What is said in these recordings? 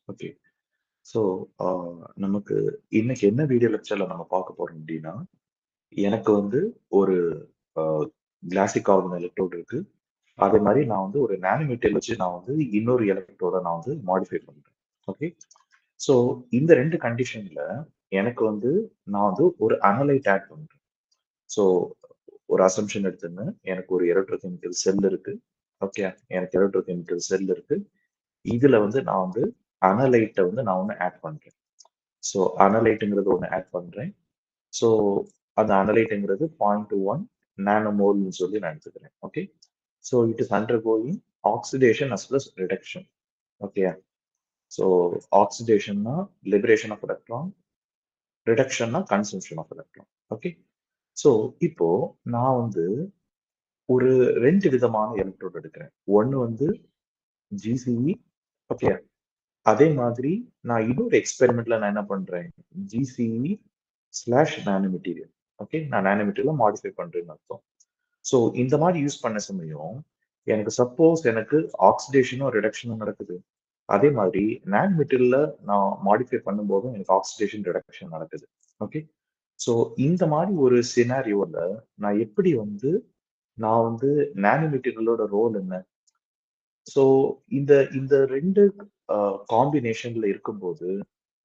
Okay. So, ஆ நமக்கு இன்னைக்கு என்ன வீடியோ லெக்சர்ல நம்ம பார்க்க போறோம் அப்டின்னா, எனக்கு வந்து ஒரு அ கிளாசிக் கார்பன் எலக்ட்ரோட் இருக்கு. அதே மாரி நான் வந்து ஒரு நானோமீட்டர் வச்சு நான் வந்து இன்னொரு எலக்ட்ரோட நான் வந்து மாடிஃபை பண்றேன். ஓகே. ஸோ, இந்த 2 கண்டிஷன்ல எனக்கு வந்து நான் வந்து ஒரு அனலைட் ஆட் பண்றேன். ஸோ, ஒரு அசம்ப்ஷன் எடுத்துங்க. எனக்கு ஒரு எலக்ட்ரோகெமிக்கல் செல் இருக்கு. ஓகே. எனக்கு எலக்ட்ரோகெமிக்கல் செல் இருக்கு. இதுல வந்து நான் வந்து அனலைட்ட வந்து நான் ஒண்ணு ஆட் பண்றேன். ஸோ அனலைட்டுங்கிறது ஒண்ணு ஆட் பண்றேன். ஸோ அந்த அனலைட்டுங்கிறது 0.1 நானோமோல்னு சொல்லி நான் எடுத்துக்கிறேன். Okay. So it is undergoing oxidation as well as reduction. Okay. So ஆக்சிடேஷன்னா லிபரேஷன் ஆஃப் எலக்ட்ரான், ரிடக்ஷன்னா consumption of electron. Okay. So இப்போ நான் வந்து ஒரு 2 விதமான எலக்ட்ரோட் எடுக்கிறேன். ஒண்ணு வந்து GCE. ஓகே. அதே மாதிரி நான் இன்னொரு எக்ஸ்பெரிமெண்ட்ல நான் என்ன பண்றேன்? GCE slash nano material. Okay. நான் நானோ மெட்டீரியல மாடிஃபை பண்றேன்னு அர்த்தம். ஸோ இந்த மாதிரி யூஸ் பண்ண சமயம் எனக்கு சப்போஸ் எனக்கு ஆக்சிடேஷனும் ரிடக்ஷனும் நடக்குது. அதே மாதிரி நானோ மெட்டீரியல்ல நான் மாடிஃபை பண்ணும்போதும் எனக்கு ஆக்சிடேஷன் ரிடக்ஷன் நடக்குது. ஓகே. ஸோ இந்த மாதிரி ஒரு சினாரியோல நான் எப்படி வந்து நான் வந்து நானோ மெட்டீரியலோட ரோல் என்ன? ஸோ இந்த இந்த 2 காம்பினேஷன்ல இருக்கும்போது,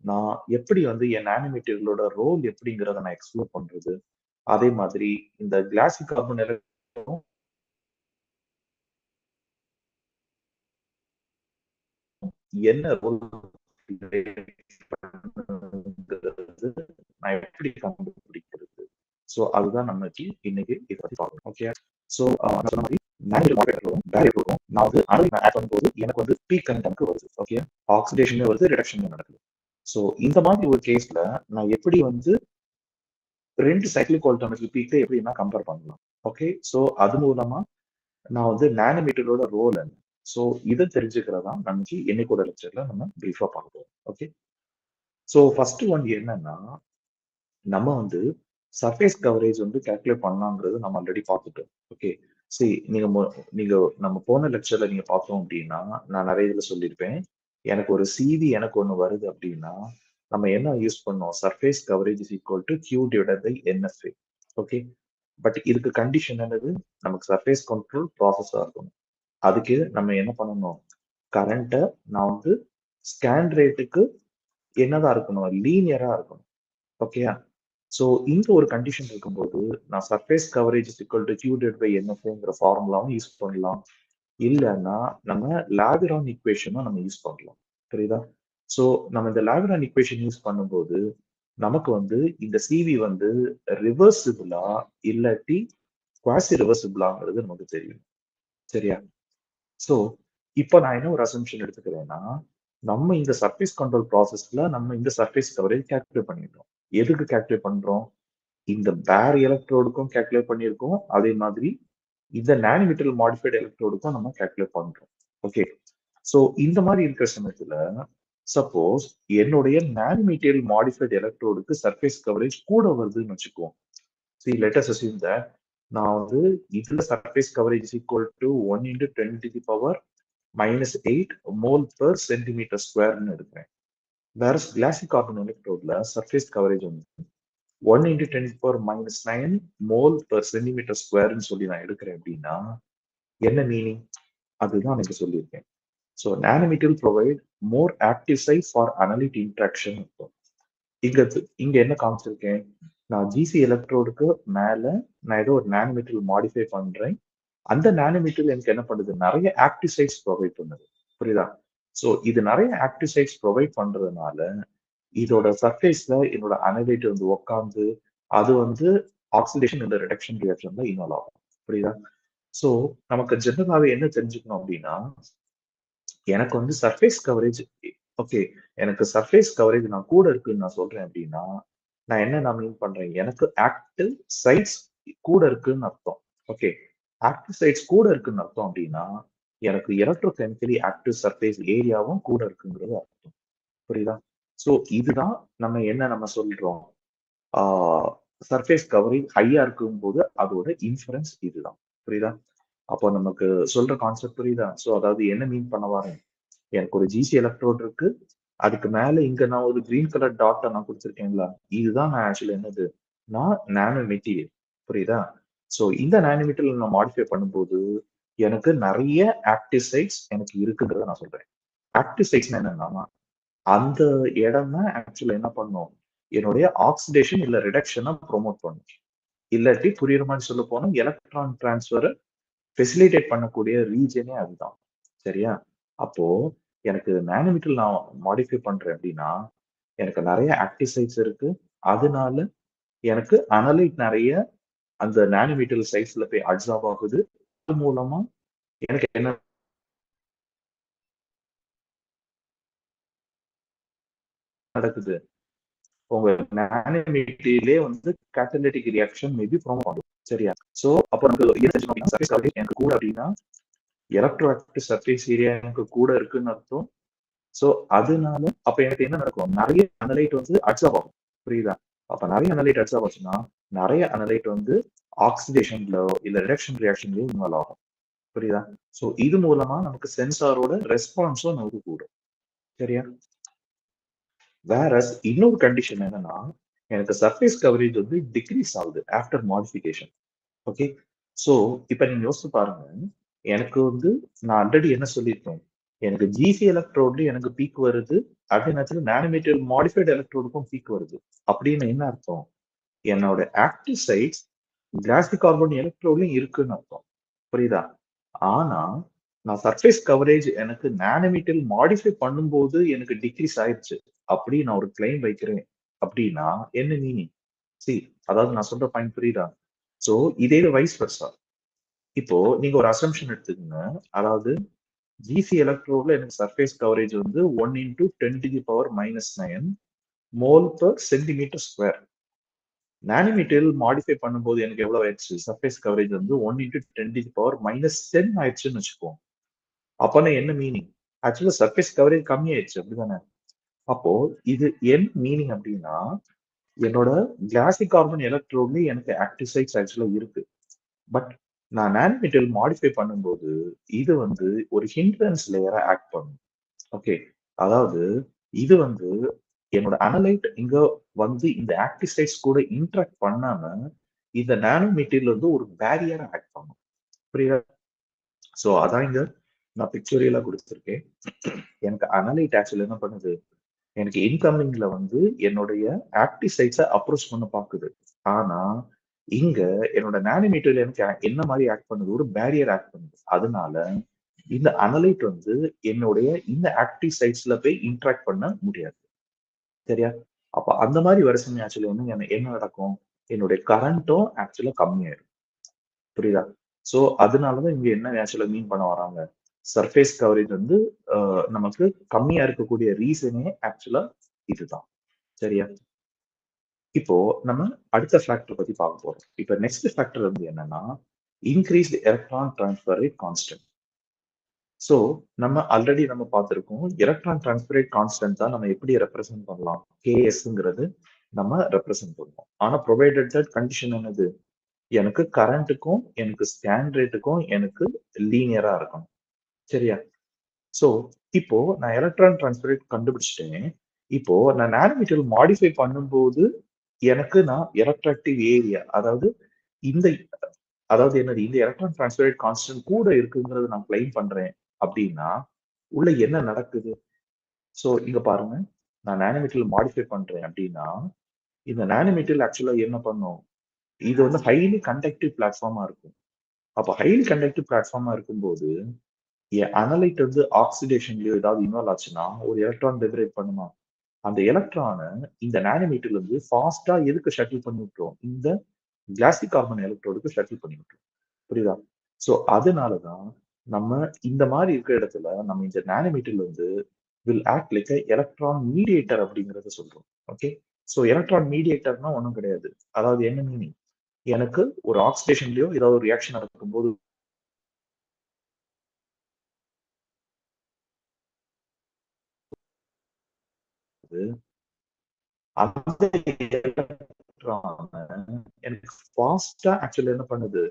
நான் எப்படி வந்து என் நானோ மெட்டீரியலோட ரோல் எப்படிங்கிறத நான் எக்ஸ்ப்ளோர் பண்றது? அதே மாதிரி இந்த கிளாசிக் கார்பன் எலக்ட்ரானும் என்ன ரோல் நான் எப்படி கண்டுபிடிக்கிறது? ஸோ அதுதான் நமக்கு இன்னைக்கு இதை பத்தி பார்க்கணும். ஓகே. ஸோ நான் சொன்ன மாதிரி மேனுவல் மாடலும் வேரியபிளும் நான் வந்து அனலைட் ஆட் பண்ணும்போது எனக்கு வந்து பீக் கரண்ட் எனக்கு வருது. ஓகே. ஆக்சிடேஷன் வருது, ரிடக்ஷன் நடக்குது. ஸோ இந்த மாதிரி ஒரு கேஸ்ல நான் எப்படி வந்து 2 சைக்ளிக் ஆல்டர்னேட்டிவ் பீக்க எப்படின்னா கம்பேர் பண்ணலாம். ஓகே. ஸோ அது மூலமா நான் வந்து நானோமீட்டரோட ரோல் என்ன? ஸோ இத தெரிஞ்சுக்கிறதா நமக்கு இன்னைக்கோட லெக்சர்ல நம்ம பிரீஃபா பார்க்க போறோம். ஓகே. ஸோ ஃபர்ஸ்ட் ஒன் என்னன்னா, நம்ம வந்து சர்ஃபேஸ் கவரேஜ் வந்து கால்குலேட் பண்ணலாங்கிறது நம்ம ஆல்ரெடி பார்த்துட்டோம். ஓகே. சரி, நீங்க நம்ம போன லெக்சர்ல நீங்க பார்த்தோம் அப்படின்னா, நான் நிறைய இதுல சொல்லியிருப்பேன். எனக்கு ஒரு சிவி எனக்கு ஒண்ணு வருது அப்படின்னா, நம்ம என்ன யூஸ் பண்ணோம்? Surface coverage is equal to Q divided by NFA. Okay. But இதுக்கு கண்டிஷன் என்னது? நமக்கு சர்ஃபேஸ் கண்ட்ரோல் ப்ராசஸா இருக்கணும். அதுக்கு நம்ம என்ன பண்ணணும்? கரண்ட்ட நான் வந்து ஸ்கேன் ரேட்டுக்கு என்னதான் இருக்கணும்? லீனியரா இருக்கணும். ஓகேயா? ஸோ இந்த ஒரு கண்டிஷன் இருக்கும்போது, நான் surface coverage is equal to q divide by என்எஃப்ங்கிற ஃபார்முலாவும் யூஸ் பண்ணலாம். இல்லன்னா நம்ம லாக்ரான் ஈக்குவேஷனும் நம்ம யூஸ் பண்ணலாம். புரியுதா? ஸோ நம்ம இந்த லாக்ரான் ஈக்குவேஷன் யூஸ் பண்ணும்போது, நமக்கு வந்து இந்த சிவி வந்து ரிவர்சிபிளா இல்லாட்டி குவாசி ரிவர்சிபிளாங்கிறது நமக்கு தெரியும். சரியா? ஸோ இப்போ நான் என்ன ஒரு அசம்ப்ஷன் எடுத்துக்கிறேன்னா, நம்ம இந்த சர்ஃபேஸ் கண்ட்ரோல் ப்ராசஸ்ல நம்ம இந்த சர்ஃபேஸ் கவரேஜ் கால்குலேட் பண்ணிட்டோம். எதுக்கு கால்குலேட் பண்றோம்? இந்த பேர் எலக்ட்ரோடுக்கும் கால்குலேட் பண்ணியிருக்கோம். அதே மாதிரி இந்த நானோமெட்டீரியல் மாடிஃபைடு எலக்ட்ரோடுக்கும் நம்ம கால்குலேட் பண்றோம். ஓகே. ஸோ இந்த மாதிரி இருக்கிற சமயத்துல சப்போஸ் என்னுடைய நானோமெட்டீரியல் மாடிஃபைடு எலக்ட்ரோடுக்கு சர்ஃபேஸ் கவரேஜ் கூட வருதுன்னு வச்சுக்குவோம். See, let us assume that நான் வந்து இதுல surface coverage is equal to 1 into 10 to the power -8 mole per centimetre ஸ்கொயர்னு எடுக்கிறேன். வேற கிளாசிக் கார்பன் எலக்ட்ரோட்ல சர்ஃபேஸ் கவரேஜ் வந்து 1 into 10 to the power -9 mole per centimetre ஸ்கொயர்னு சொல்லி நான் எடுக்கிறேன் அப்படின்னா என்ன மீனிங்? அதுதான் எனக்கு சொல்லியிருக்கேன். So nanomaterial provide more active site for analyte interaction இருக்கும். இங்க இங்க என்ன காமிச்சிருக்கேன்? நான் ஜிசி எலக்ட்ரோடுக்கு மேல நான் ஏதோ ஒரு நானோமெட்டீரியல் மாடிஃபை பண்றேன். அந்த நானோமெட்டீரியல் எனக்கு என்ன பண்ணுது? நிறைய ஆக்டிவ் சைட்ஸ் ப்ரொவைட் பண்ணுது. புரியுதா? ஸோ இது நிறைய ஆக்டிவ் சைட்ஸ் ப்ரொவைட் பண்றதுனால இதோட சர்ஃபேஸ்ல என்னோட அனலைட் வந்து உட்கார்ந்து அது வந்து ஆக்சிடேஷன் இல்ல ரிடக்ஷன் ரியாக்ஷன்ல இன்வால்வ் ஆகும். புரியுதா? ஸோ நமக்கு ஜெனரலாவே என்ன தெரிஞ்சுக்கணும் அப்படின்னா, எனக்கு வந்து சர்ஃபேஸ் கவரேஜ் ஓகே. எனக்கு சர்ஃபேஸ் கவரேஜ் நான் கூட இருக்குன்னு நான் சொல்றேன் அப்படின்னா, நான் மீன் பண்றேன்? எனக்கு ஆக்டிவ் சைட்ஸ் கூட இருக்குன்னு அர்த்தம். ஓகே. ஆக்டிவ் சைட்ஸ் கூட இருக்குன்னு அர்த்தம் அப்படின்னா, எனக்கு எலக்ட்ரோ கெமிக்கலி ஆக்டிவ் சர்ஃபேஸ் ஏரியாவும் கூட இருக்குங்கிறது அர்த்தம். புரியுதா? ஸோ இதுதான் நம்ம சொல்றோம். சர்ஃபேஸ் கவரேஜ் ஹையா இருக்கும்போது அதோட இன்ஃபரன்ஸ் இதுதான். புரியுதா? அப்போ நமக்கு சொல்ற கான்செப்ட் புரியுதா? ஸோ அதாவது என்ன மீன் பண்ண வரேன்? எனக்கு ஒரு ஜிசி எலக்ட்ரோட் இருக்கு. அதுக்கு மேல இங்க நான் ஒரு கிரீன் கலர் டாட்டை நான் கொடுத்துருக்கேங்களா, இதுதான் நான் ஆக்சுவலி என்னது, நான் நானோ மெட்டீரியல். புரியுதா? ஸோ இந்த நானோ மெட்டீரியல் நான் மாடிஃபை பண்ணும்போது எனக்கு நிறைய ஆக்டிவ் சைட்ஸ் எனக்கு இருக்குங்கிறத நான் சொல்றேன். ஆக்டிவ் சைட்ஸ்னா என்னன்னா, அந்த இடம் தான் ஆக்சுவலா என்ன பண்ணும், என்னுடைய ஆக்சிடேஷன் இல்ல ரிடக்ஷனை ப்ரொமோட் பண்ணும். இல்லாட்டி புரியுற மாதிரி சொல்ல போனா எலக்ட்ரான் டிரான்ஸ்ஃபரை ஃபெசிலிட்டேட் பண்ணக்கூடிய ரீஜனே அதுதான். சரியா? அப்போ எனக்கு நானோமீட்டர் நான் மாடிஃபை பண்றேன் அப்படின்னா, எனக்கு நிறைய ஆக்டிவ் சைட்ஸ் இருக்கு. அதனால எனக்கு அனலைட் நிறைய அந்த நானோமீட்டர் சைட்ஸ்ல போய் அப்சார்ப் ஆகுது. அது மூலமா எனக்கு என்ன நடக்குது? உங்க நானோமீட்டர்லயே வந்து கேட்டலிட்டிக் ரியாக்ஷன் மேபி ப்ரோமோட் ஆகும். சரியா? சோ அப்போ நமக்கு என்ன தெரிஞ்சுக்கணும் அப்படின்னா, சர்ஃபேஸ் கவரேஜ் எனக்கு கூட அப்படின்னா எலக்ட்ரோ ஆக்டிவ் சர்ஃபேஸ் ஏரியா எனக்கு கூட இருக்குன்னு அர்த்தம். சோ அதனால அப்ப எனக்கு என்ன நடக்கும், நிறைய அனலைட் வந்து அப்சார்ப் ஆகும். புரியுதா? அப்ப நிறைய அனலைட் அப்சார்ப் ஆச்சுன்னா நிறைய அனலைட் வந்து ஆக்சிடேஷன்ல இல்ல ரிடக்ஷன் ரியாக்ஷன்லயோ இன்வால்வ் ஆகும். புரியுதா? சோ இது மூலமா நமக்கு சென்சாரோட ரெஸ்பான்ஸும் நமக்கு கூடும். சரியா? வேற இன்னொரு கண்டிஷன் என்னன்னா, எனக்கு சர்ஃபேஸ் கவரேஜ் வந்து டிக்ரீஸ் ஆகுது ஆஃப்டர் மாடிஃபிகேஷன். ஓகே. சோ இப்ப நீங்க யோசிச்சு பாருங்க, எனக்கு வந்து நான் ஆல்ரெடி என்ன சொல்லியிருக்கேன், எனக்கு ஜிசி எலக்ட்ரோட்ல எனக்கு பீக் வருது, அதே நேரத்துல நானோமீட்டர் மாடிஃபைடு எலக்ட்ரோடுக்கும் பீக் வருது. அப்படின்னு என்ன அர்த்தம், என்னோட ஆக்டிவ் சைட்ஸ் கிளாசிக் கார்பன் எலக்ட்ரோட்லயும் இருக்குன்னு அர்த்தம். புரியுதா? ஆனா நான் சர்ஃபேஸ் கவரேஜ் எனக்கு நானோமீட்டர் மாடிஃபை பண்ணும்போது எனக்கு டிக்ரீஸ் ஆயிடுச்சு அப்படி நான் ஒரு கிளைம் வைக்கிறேன் அப்படின்னா என்ன மீனிங்? சி, அதாவது நான் சொல்ற பாயிண்ட் புரியுதா? சோ இதே வைஸ் வெர்சா. இப்போ நீங்க ஒரு அசம்ஷன் எடுத்துக்கோங்க. அதாவது ஜிசி எலக்ட்ரோட்ல எனக்கு சர்ஃபேஸ் கவரேஜ் வந்து 1 into 10⁻⁻⁹ mole per centimetre square. Nanometre modify பண்ணும்போது எனக்கு எவ்வளவு ஆயிடுச்சு, சர்ஃபேஸ் கவரேஜ் வந்து 1 இன்டூ 10⁻⁻10 ஆயிடுச்சுன்னு வச்சுக்கோங்க. அப்பனா என்ன மீனிங், ஆக்சுவலா சர்ஃபேஸ் கவரேஜ் கம்மி ஆயிடுச்சு அப்படிதானே? அப்போ இது என்ன மீனிங் அப்படின்னா, என்னோட கிளாசிக் கார்பன் எலக்ட்ரோட்ல எனக்கு ஆக்டிவ் சைட்ஸ் ஆக்சுவலா இருக்கு. பட் நான் நானோமீட்டர் மாடிஃபை பண்ணும்போது இது வந்து ஒரு ஹிண்ட்ரன்ஸ் லேயரா ஆக்ட் பண்ணும். ஓகே. அதாவது இது வந்து என்னோட அனலைட் இங்க வந்து இந்த ஆக்டிவ் சைட்ஸ் கூட இன்டராக்ட் பண்ணாம இந்த நானோ மெட்டீரியல் வந்து ஒரு பேரியரா ஆக்ட் பண்ணும். புரியுதா? சோ அதான் இங்க நான் பிக்சோரியலா கொடுத்துருக்கேன். எனக்கு அனலைட் ஆக்சுவல் என்ன பண்ணுது, எனக்கு இன்கமிங்ல வந்து என்னுடைய ஆக்டிவ் சைட்ஸை அப்ரோச் பண்ண பாக்குது. ஆனா இங்க என்னோட நானோமீட்டர்ல எனக்கு என்ன மாதிரி ஆக்ட் பண்ணுது, ஒரு பேரியர் ஆக்ட் பண்ணுது. அதனால இந்த அனலைட் வந்து என்னுடைய இந்த ஆக்டிவ் சைட்ஸ்ல போய் இன்டராக்ட் பண்ண முடியாது. சரியா? அப்ப அந்த மாதிரி வருஷம் ஆக்சுவலி வந்து என்ன நடக்கும், என்னுடைய கரண்ட்டும் ஆக்சுவலா கம்மியாயிடும். புரியுதா? சோ அதனாலதான் இங்க என்ன ஆக்சுவலா மீன் பண்ண வராங்க, சர்ஃபேஸ் கவரேஜ் வந்து நமக்கு கம்மியா இருக்கக்கூடிய ரீசனே ஆக்சுவலா இதுதான். சரியா? இப்போ நம்ம அடுத்த ஃபேக்டர் பத்தி பார்க்க போறோம். இப்ப நெக்ஸ்ட் ஃபேக்டர் வந்து என்னன்னா, increased electron transfer rate constant. So நம்ம ஆல்ரெடி நம்ம பார்த்திருக்கோம், எலக்ட்ரான் டிரான்ஸ்ஃபர் ரேட் கான்ஸ்டன்ட் தான் நம்ம எப்படி ரெப்ரசென்ட் பண்ணலாம், கேஎஸ்ங்கிறது நம்ம ரெப்ரசென்ட் பண்ணுவோம். ஆனா ப்ரொவைடட் தட் கண்டிஷன் என்னது, எனக்கு கரண்ட்டுக்கும் எனக்கு ஸ்கேன் ரேட்டுக்கும் எனக்கு லீனியரா இருக்கணும். சரியா? சோ இப்போ நான் எலக்ட்ரான் டிரான்ஸ்ஃபர் ரேட் கண்டுபிடிச்சிட்டேன். இப்போ நான் நானோமீட்டர் மாடிஃபை பண்ணும்போது எனக்கு நான் எலக்ட்ராக்டிவ் ஏரியா, அதாவது இந்த அதாவது என்னது, இந்த எலக்ட்ரான் டிரான்ஸ்ஃபர் ரேட் கான்ஸ்டன்ட் கூட இருக்குங்கிறது நான் கிளைம் பண்றேன் அப்படின்னா உள்ள என்ன நடக்குது? சோ இங்க பாருங்க, நான் நானோமீட்டர் மாடிஃபை பண்றேன் அப்படின்னா இந்த நானோமீட்டர் ஆக்சுவலா என்ன பண்ணும், இது வந்து ஹைலி கண்டக்டிவ் பிளாட்ஃபார்மா இருக்கும். அப்ப ஹைலி கண்டக்டிவ் பிளாட்ஃபார்மா இருக்கும்போது அனலைட் வந்து ஆக்சிடேஷன்லயோ ஏதாவது இன்வால்வ் ஆச்சுன்னா ஒரு எலக்ட்ரான் லிபரேட் பண்ணுமா, அந்த எலக்ட்ரானை இந்த நானோமீட்டர்ல இருந்து ஃபாஸ்டா எதுக்கு ஷட்டில் பண்ணி விட்டுரும், இந்த கிளாசிக் கார்பன் எலக்ட்ரோடுக்கு ஷட்டில் பண்ணி விட்டுரும். புரியுதா? சோ அதனாலதான் நம்ம இந்த மாதிரி இருக்கிற இடத்துல நம்ம இந்த நானோமீட்டர்ல வந்து will act like electron mediator அப்படிங்கறத சொல்றோம். ஓகே. சோ எலக்ட்ரான் மீடியேட்டர்னா ஒண்ணும் கிடையாது. அதாவது என்ன மீனிங், எனக்கு ஒரு ஆக்சிடேஷன்லயோ ஏதாவது ஒரு ரியாக்ஷன் நடக்கும்போது அந்த எலக்ட்ரான் எனக்கு ஃபாஸ்டா ஆக்சுவலா என்ன பண்ணுது,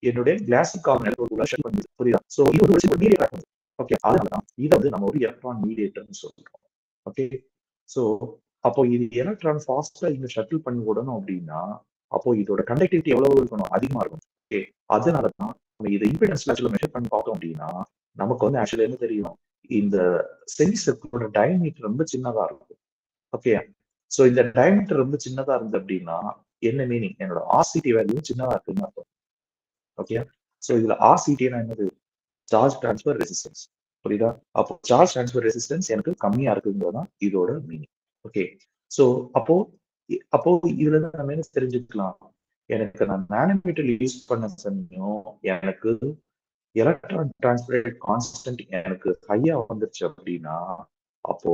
என்னுடைய கிளாசிக் கார்பன் எலக்ட்ரோடுக்குள்ள ஷட்டில் பண்ணுது. புரியுதா? சோ இது ஒரு மீடியேட்டர். ஓகே. அதனாலதான் இதை வந்து நம்ம ஒரு எலக்ட்ரான் மீடியேட்டர்னு சொல்றோம். ஓகே. ஸோ அப்போ இது எலக்ட்ரான் ஃபாஸ்டா இங்க ஷட்டில் பண்ணி விடணும் அப்படின்னா, அப்போ இதோட கண்டக்டிவிட்டி எவ்வளவு இருக்கணும்? அதிகமா இருக்கணும். ஓகே. அதனால தான் நம்ம இத இம்பிடன்ஸ் மேட்ச்ல மெஷர் பண்ணி பார்த்தோம் அப்படின்னா, நமக்கு வந்து ஆக்சுவலா என்ன தெரியும்? இந்த செமி சர்க்கிளோட டயமீட்டர் ரொம்ப சின்னதா இருக்கும். ஓகே. ஸோ இந்த டயமீட்டர் ரொம்ப சின்னதா இருந்தது அப்படின்னா, என்ன மீனிங்? என்னோட ஆர்சிடி வேல்யூ சின்னதா இருக்குன்னு அர்த்தம். ஓகே. ஸோ இதுல ஆர்சிடினா என்னது? Charge transfer resistance. புரியுதா? அப்போ சார்ஜ் டிரான்ஸ்ஃபர் ரெசிஸ்டன்ஸ் எனக்கு கம்மியா இருக்குங்கிறது தான் இதோட மீனிங். ஓகே. ஸோ அப்போ அப்போ இதுல இருந்து நம்ம என்ன தெரிஞ்சுக்கலாம்? எனக்கு நான் நானோமீட்டர் யூஸ் பண்ண சமயம் எனக்கு எலக்ட்ரான் டிரான்ஸ்பர் கான்ஸ்டன்ட் எனக்கு ஹையா வந்துருச்சு அப்படின்னா, அப்போ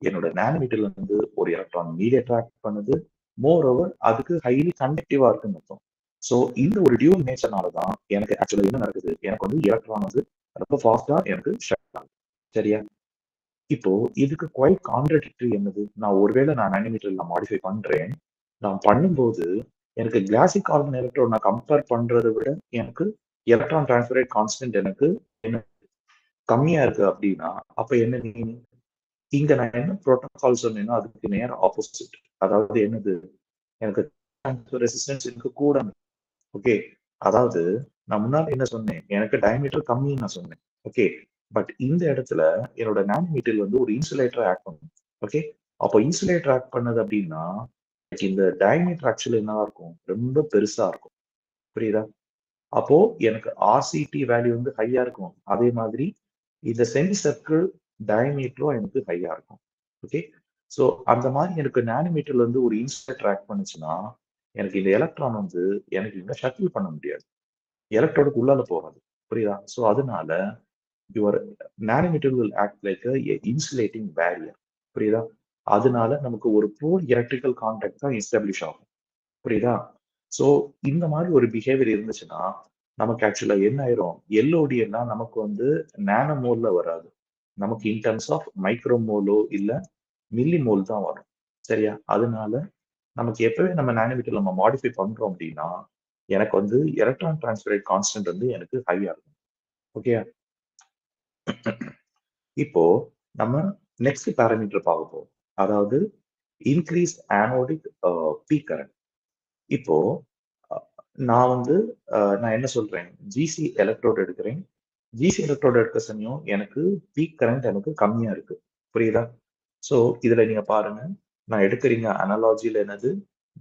என்னோட நானோமீட்டர்ல இருந்து ஒரு எலக்ட்ரான் மீடியா அட்ராக்ட் பண்ணுது. மோர் ஓவர் அதுக்கு ஹைலி கண்டக்டிவா இருக்குன்னு அர்த்தம். ஸோ இந்த ஒரு டியூல் நேச்சர்னால தான் எனக்கு ஆக்சுவலா என்ன நடக்குது? எனக்கு வந்து எலக்ட்ரான் வந்து ரொம்ப ஃபாஸ்டா எனக்கு ஷட் ஆகுது. சரியா? இப்போ இதுக்கு குவைட் கான்ட்ரடிக்டரி என்னது? நான் நானோமீட்டர்ல மாடிஃபை பண்றேன். நான் பண்ணும்போது எனக்கு கிளாசிக் கார்பன் எலக்ட்ரோட் நான் கம்பேர் பண்றத விட எனக்கு எலக்ட்ரான் டிரான்ஸ்ஃபர் ரேட் கான்ஸ்டன்ட் எனக்கு என்ன கம்மியா இருக்கு அப்படின்னா, அப்ப என்ன மீனிங்? இங்க நான் என்ன புரோட்டோகால் சொன்னேனோ அதுக்கு நேர் ஆப்போசிட். அதாவது என்னது? எனக்கு டிரான்ஸ்ஃபர் ரெசிஸ்டன்ஸ் எனக்கு கூட. ஓகே. அதாவது நான் முன்னாடி என்ன சொன்னேன்? எனக்கு டயமீட்டர் கம்மின்னு நான் சொன்னேன். ஓகே. பட் இந்த இடத்துல என்னோட நானோமீட்டர் வந்து ஒரு இன்சுலேட்டர் ஆட் பண்ணும். ஓகே. அப்போ இன்சுலேட்டர் ஆட் பண்ணது அப்படின்னா, இந்த டயமீட்டர் ஆக்சுவலி என்னவா இருக்கும்? ரொம்ப பெருசா இருக்கும். புரியுதா? அப்போ எனக்கு ஆர்சிடி வேல்யூ வந்து ஹையா இருக்கும். அதே மாதிரி இந்த செமி சர்க்கிள் டயமீட்டரும் எனக்கு ஹையா இருக்கும். ஓகே. ஸோ அந்த மாதிரி எனக்கு நானோமீட்டர்ல இருந்து ஒரு இன்சுலேட்டர் ஆட் பண்ணுச்சுன்னா, எனக்கு இந்த எலக்ட்ரான் வந்து எனக்கு இங்க ஷட்டில் பண்ண முடியாது. எலக்ட்ரோடுக்கு உள்ளால போகாது. புரியுதா? ஸோ அதனால your nanometre will act like insulating barrier. புரியுதா? அதனால நமக்கு ஒரு போர் எலக்ட்ரிக்கல் கான்டாக்ட் தான் எஸ்டாப்ளிஷ் ஆகும். புரியுதா? ஸோ இந்த மாதிரி ஒரு பிஹேவியர் இருந்துச்சுன்னா, நமக்கு ஆக்சுவலா என்ன ஆயிரும்? எல்ஓடி எல்லாம் நமக்கு வந்து நானோ மோல்ல வராது. நமக்கு இன் டெர்ம்ஸ் ஆஃப் மைக்ரோ மோலோ இல்ல மில்லி மோல் தான் வரும். சரியா? அதனால நமக்கு எப்பவே நம்ம நானோமீட்டர் நம்ம மாடிஃபை பண்றோம் அப்படின்னா, எனக்கு வந்து எலக்ட்ரான் டிரான்ஸ்ஃபர் ரேட் கான்ஸ்டன்ட் வந்து எனக்கு ஹையா இருக்கும். ஓகேயா? இப்போ நம்ம நெக்ஸ்ட் பாராமீட்டர் பார்க்க போறோம். அதாவது இன்கிரீஸ் ஆனோடிக் பீக் கரண்ட். இப்போ அ நான் வந்து நான் என்ன சொல்றேன்? ஜிசி எலக்ட்ரோட் எடுக்கிறேன். ஜிசி எலக்ட்ரோட் எடுக்க சமயம் எனக்கு பீக் கரண்ட் எனக்கு கம்மியா இருக்கு. புரியுதா? ஸோ இதுல நீங்க பாருங்க. நான் எடுக்கிறீங்க அனாலஜில என்னது?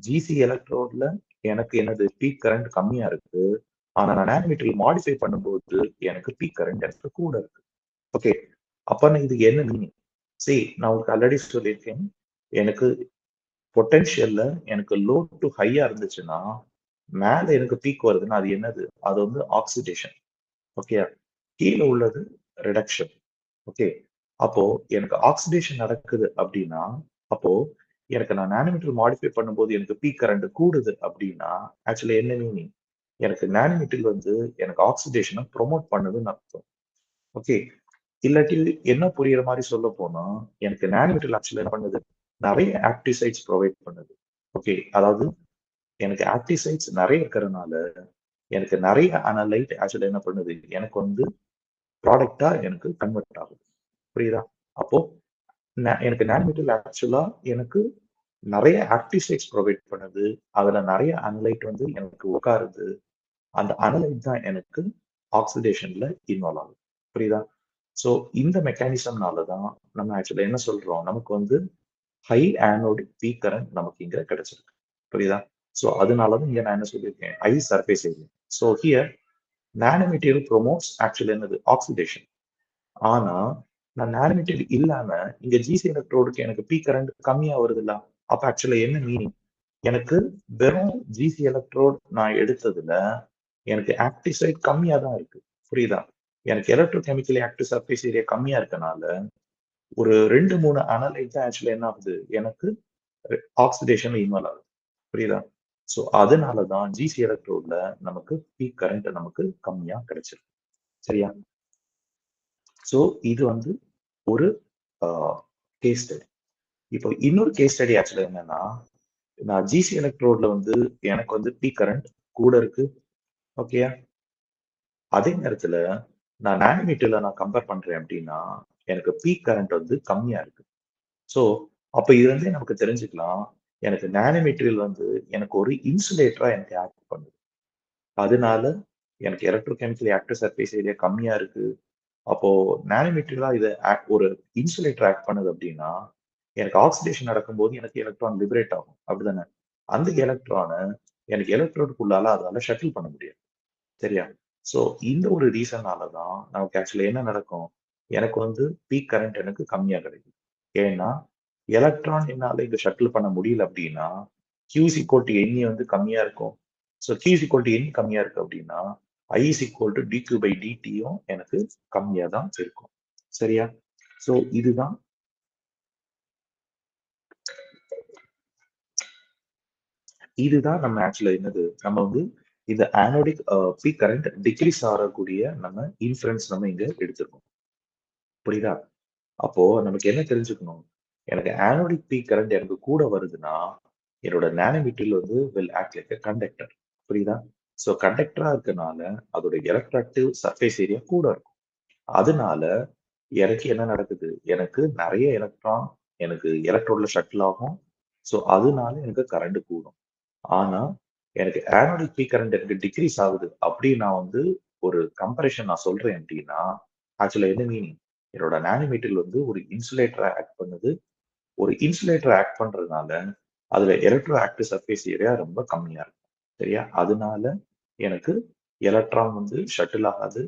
ஜிசி எலக்ட்ரோட்ல எனக்கு என்னது? பீக் கரண்ட் கம்மியா இருக்கு. ஆனா நான் நானோமீட்டர்ல மாடிஃபை பண்ணும்போது எனக்கு பீக் கரண்ட் எனக்கு கூட இருக்கு. ஓகே. அப்பன்னா இதுக்கு என்ன மீனிங்? நான் உங்களுக்கு ஆல்ரெடி சொல்லியிருக்கேன். எனக்கு பொட்டன்ஷியல்ல எனக்கு லோ டூ ஹையா இருந்துச்சுன்னா, மேல எனக்கு பீக் வருதுன்னா அது என்னது? அது வந்து ஆக்சிடேஷன். ஓகேயா? கீழ உள்ளது ரிடக்ஷன். ஓகே. அப்போ எனக்கு ஆக்சிடேஷன் நடக்குது அப்படின்னா, அப்போ எனக்கு நான் நானோமீட்டர் மாடிஃபை பண்ணும்போது எனக்கு பீக் கரண்ட் கூடுது அப்படின்னா, ஆக்சுவலா என்ன மீனிங்? எனக்கு நானோமீட்டர் வந்து எனக்கு ஆக்சிடேஷன ப்ரொமோட் பண்ணுதுன்னு அர்த்தம். ஓகே. இல்லாட்டி என்ன புரியிற மாரி சொல்லப்போனா, எனக்கு நானோமீட்டர் ஆக்சுவலா என்ன பண்ணுது? நெறைய ஆக்டிவ் சைட்ஸ் ப்ரொவைட் பண்ணுது. ஓகே. அதாவது எனக்கு ஆக்டிவ் சைட்ஸ் நெறைய இருக்கிறனால, எனக்கு நெறைய அனலைட் ஆக்சுவலா என்ன பண்ணுது? எனக்கு வந்து ப்ராடக்ட்டா எனக்கு கன்வெர்ட் ஆகுது. புரியுதா? அப்போ எனக்கு நானோமீட்டர் ஆக்சுவலா எனக்கு நெறைய ஆக்டிவ் சைட்ஸ் ப்ரொவைட் பண்ணுது. அதுல நெறைய அனலைட் வந்து எனக்கு உட்காருது. அந்த அனலைட் தான் எனக்கு ஆக்சிடேஷன்ல இன்வால்வ் ஆகுது. புரியுதா? ஸோ இந்த மெக்கானிசம்னால தான் நம்ம ஆக்சுவலா என்ன சொல்றோம்? நமக்கு வந்து ஹை ஆனோடிக் பீக் கரண்ட் நமக்கு இங்க கிடைச்சிருக்கு. புரியுதா? ஸோ அதனால தான் இங்க நான் என்ன சொல்லியிருக்கேன்? High surface area. So here nano material promotes actually என்னது? ஆக்சிடேஷன். ஆனா நான் நானோ மெட்டீரியல் இல்லாம இங்க ஜிசி எலக்ட்ரோடுக்கு எனக்கு பீக் கரண்ட் கம்மியா வருதுல்ல? அப்ப ஆக்சுவலா என்ன மீனிங்? எனக்கு வெறும் ஜிசி எலக்ட்ரோட் நான் எடுத்ததுல எனக்கு ஆக்டிவ் சைட் கம்மியா தான் இருக்கு. புரியுதா? எனக்கு electro chemically active surface area கம்மியா இருக்கனால, ஒரு 2, 3 அனலைட் தான் ஆக்சுவலா என்ன ஆகுது? எனக்கு ஆக்சிடேஷன்ல இன்வால்வ் ஆகுது. புரியுதா? ஸோ அதனால தான் ஜிசி எலக்ட்ரோட்ல நமக்கு பீக் கரண்ட் நமக்கு கம்மியா கிடைச்சிருக்கு. சரியா? ஸோ இது வந்து ஒரு அ கேஸ் ஸ்டடி. இப்போ இன்னொரு கேஸ் ஸ்டடி ஆக்சுவலா என்னன்னா, நான் ஜிசி எலக்ட்ரோட்ல வந்து எனக்கு வந்து பீக் கரண்ட் கூட இருக்கு. ஓகேயா? அதே நேரத்துல நான் நானோமீட்டர்ல நான் கம்பேர் பண்றேன் அப்படின்னா, எனக்கு பீக் கரண்ட் வந்து கம்மியா இருக்கு. ஸோ அப்ப இதுல இருந்தே நமக்கு தெரிஞ்சுக்கலாம், எனக்கு நானோ மெட்டீரியல் வந்து எனக்கு ஒரு இன்சுலேட்டரா எனக்கு ஆக்ட் பண்ணுது. அதனால எனக்கு எலக்ட்ரோகெமிக்கல் ஆக்டிவ் சர்ஃபேஸ் ஏரியா கம்மியா இருக்கு. அப்போ நானோ மெட்டீரியலா இத ஒரு இன்சுலேட்டர் ஆக்ட் பண்ணுது அப்படின்னா, எனக்கு ஆக்சிடேஷன் நடக்கும்போது எனக்கு எலக்ட்ரான் லிபரேட் ஆகும். அப்படிதானே? அந்த எலக்ட்ரான எனக்கு எலக்ட்ரோடுக்குள்ளால அதால ஷட்டில் பண்ண முடியாது. சரியா? ஸோ இந்த ஒரு ரீசனால தான் நமக்கு ஆக்சுவலா என்ன நடக்கும்? எனக்கு வந்து பீக் கரண்ட் எனக்கு கம்மியா கிடைக்கும். ஏன்னா, எலக்ட்ரான் என்னால இங்க ஷட்டில் பண்ண முடியல அப்படின்னா, Q is equal to Ne வந்து கம்மியா இருக்கும். So Q is equal to N கம்மியா இருக்கு அப்படின்னா, I is equal to dQ/dt யும் எனக்கு கம்மியா தான் இருக்கும். சரியா? ஸோ இதுதான் இதுதான் நம்ம ஆக்சுவலா என்னது? நம்ம வந்து இந்த அனோடிக் பீக் கரண்ட் டிக்ரீஸ் ஆகக்கூடிய நம்ம இன்ஃபரன்ஸ் நம்ம இங்க எடுத்திருக்கோம். புரியுதா? அப்போ நமக்கு என்ன தெரிஞ்சுக்கணும்? எனக்கு அனோடிக் பீக் கரண்ட் எனக்கு கூட வருதுன்னா, என்னோட நானோமீட்டர் வந்து will act like a conductor. புரியுதா? ஸோ கண்டக்டரா இருக்கனால, அதோட எலக்ட்ராக்டிவ் சர்ஃபேஸ் ஏரியா கூட இருக்கும். அதனால எனக்கு என்ன நடக்குது? எனக்கு நெறைய எலக்ட்ரான் எனக்கு எலக்ட்ரோட்ல ஷட்டில் ஆகும். ஸோ அதனால எனக்கு கரண்ட் கூடும். ஆனா, எனக்கு ஆனோடிக் பீக் கரண்ட் எனக்கு டிக்ரீஸ் ஆகுது. அப்படி நான் வந்து ஒரு கம்பேரிசன் நான் சொல்றேன் அப்படின்னா, ஆக்சுவலா என்ன மீனிங்? என்னோட நானோமீட்டர் வந்து ஒரு இன்சுலேட்டரா ஆக்ட் பண்ணுது. ஒரு இன்சுலேட்டர் ஆக்ட் பண்றதுனால, அதுல எலக்ட்ரோ ஆக்டிவ் சர்ஃபேஸ் ஏரியா ரொம்ப கம்மியா இருக்கும். சரியா? அதனால எனக்கு எலக்ட்ரான் வந்து ஷட்டில் ஆகாது.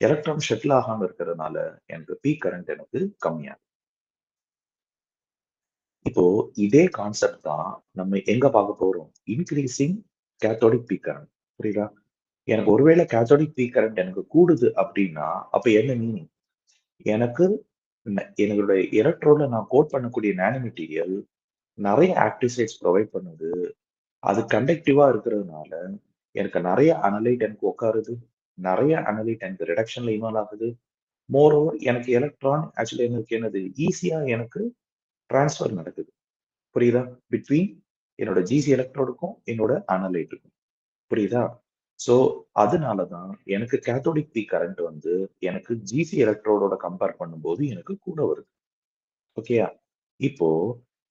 எலக்ட்ரான் ஷட்டில் ஆகாம இருக்கிறதுனால, எனக்கு பீக் கரண்ட் எனக்கு கம்மியா இப்போ இதே கான்செப்ட் தான் நம்ம எங்க பார்க்க போறோம்? Increasing cathodic peak current. புரியுதா? எனக்கு ஒருவேளை கேத்தோடிக் பீக் கரண்ட் எனக்கு கூடுது அப்படின்னா, அப்ப என்ன மீனிங்? எனக்கு என்னுடைய எலக்ட்ரோட்ல நான் கோட் பண்ணக்கூடிய நானோ மெட்டீரியல் நெறைய ஆக்டிவ் சைட்ஸ் புரொவைட் பண்ணுது. அது கண்டக்டிவா இருக்கிறதுனால, எனக்கு நெறைய அனலைட் எனக்கு உட்காருது. நெறைய அனலைட் எனக்கு ரிடக்ஷன்ல இன்வால்வ் ஆகுது. மோரோவர் எனக்கு எலக்ட்ரான் ஆக்சுவலி எனக்கு என்னது ஈஸியா எனக்கு டிரான்ஸ்ஃபர் நடக்குது. புரியுதா? பிட்வீன் என்னோட ஜிசி எலக்ட்ரோடுக்கும், என்னோட அனலைட்டுக்கும். புரியுதா? ஸோ, அதனால தான் எனக்கு கேத்தோடிக் பீக் கரண்ட் வந்து எனக்கு ஜிசி எலக்ட்ரோடோட கம்பேர் பண்ணும்போது எனக்கு கூட வருது. ஓகேயா? இப்போ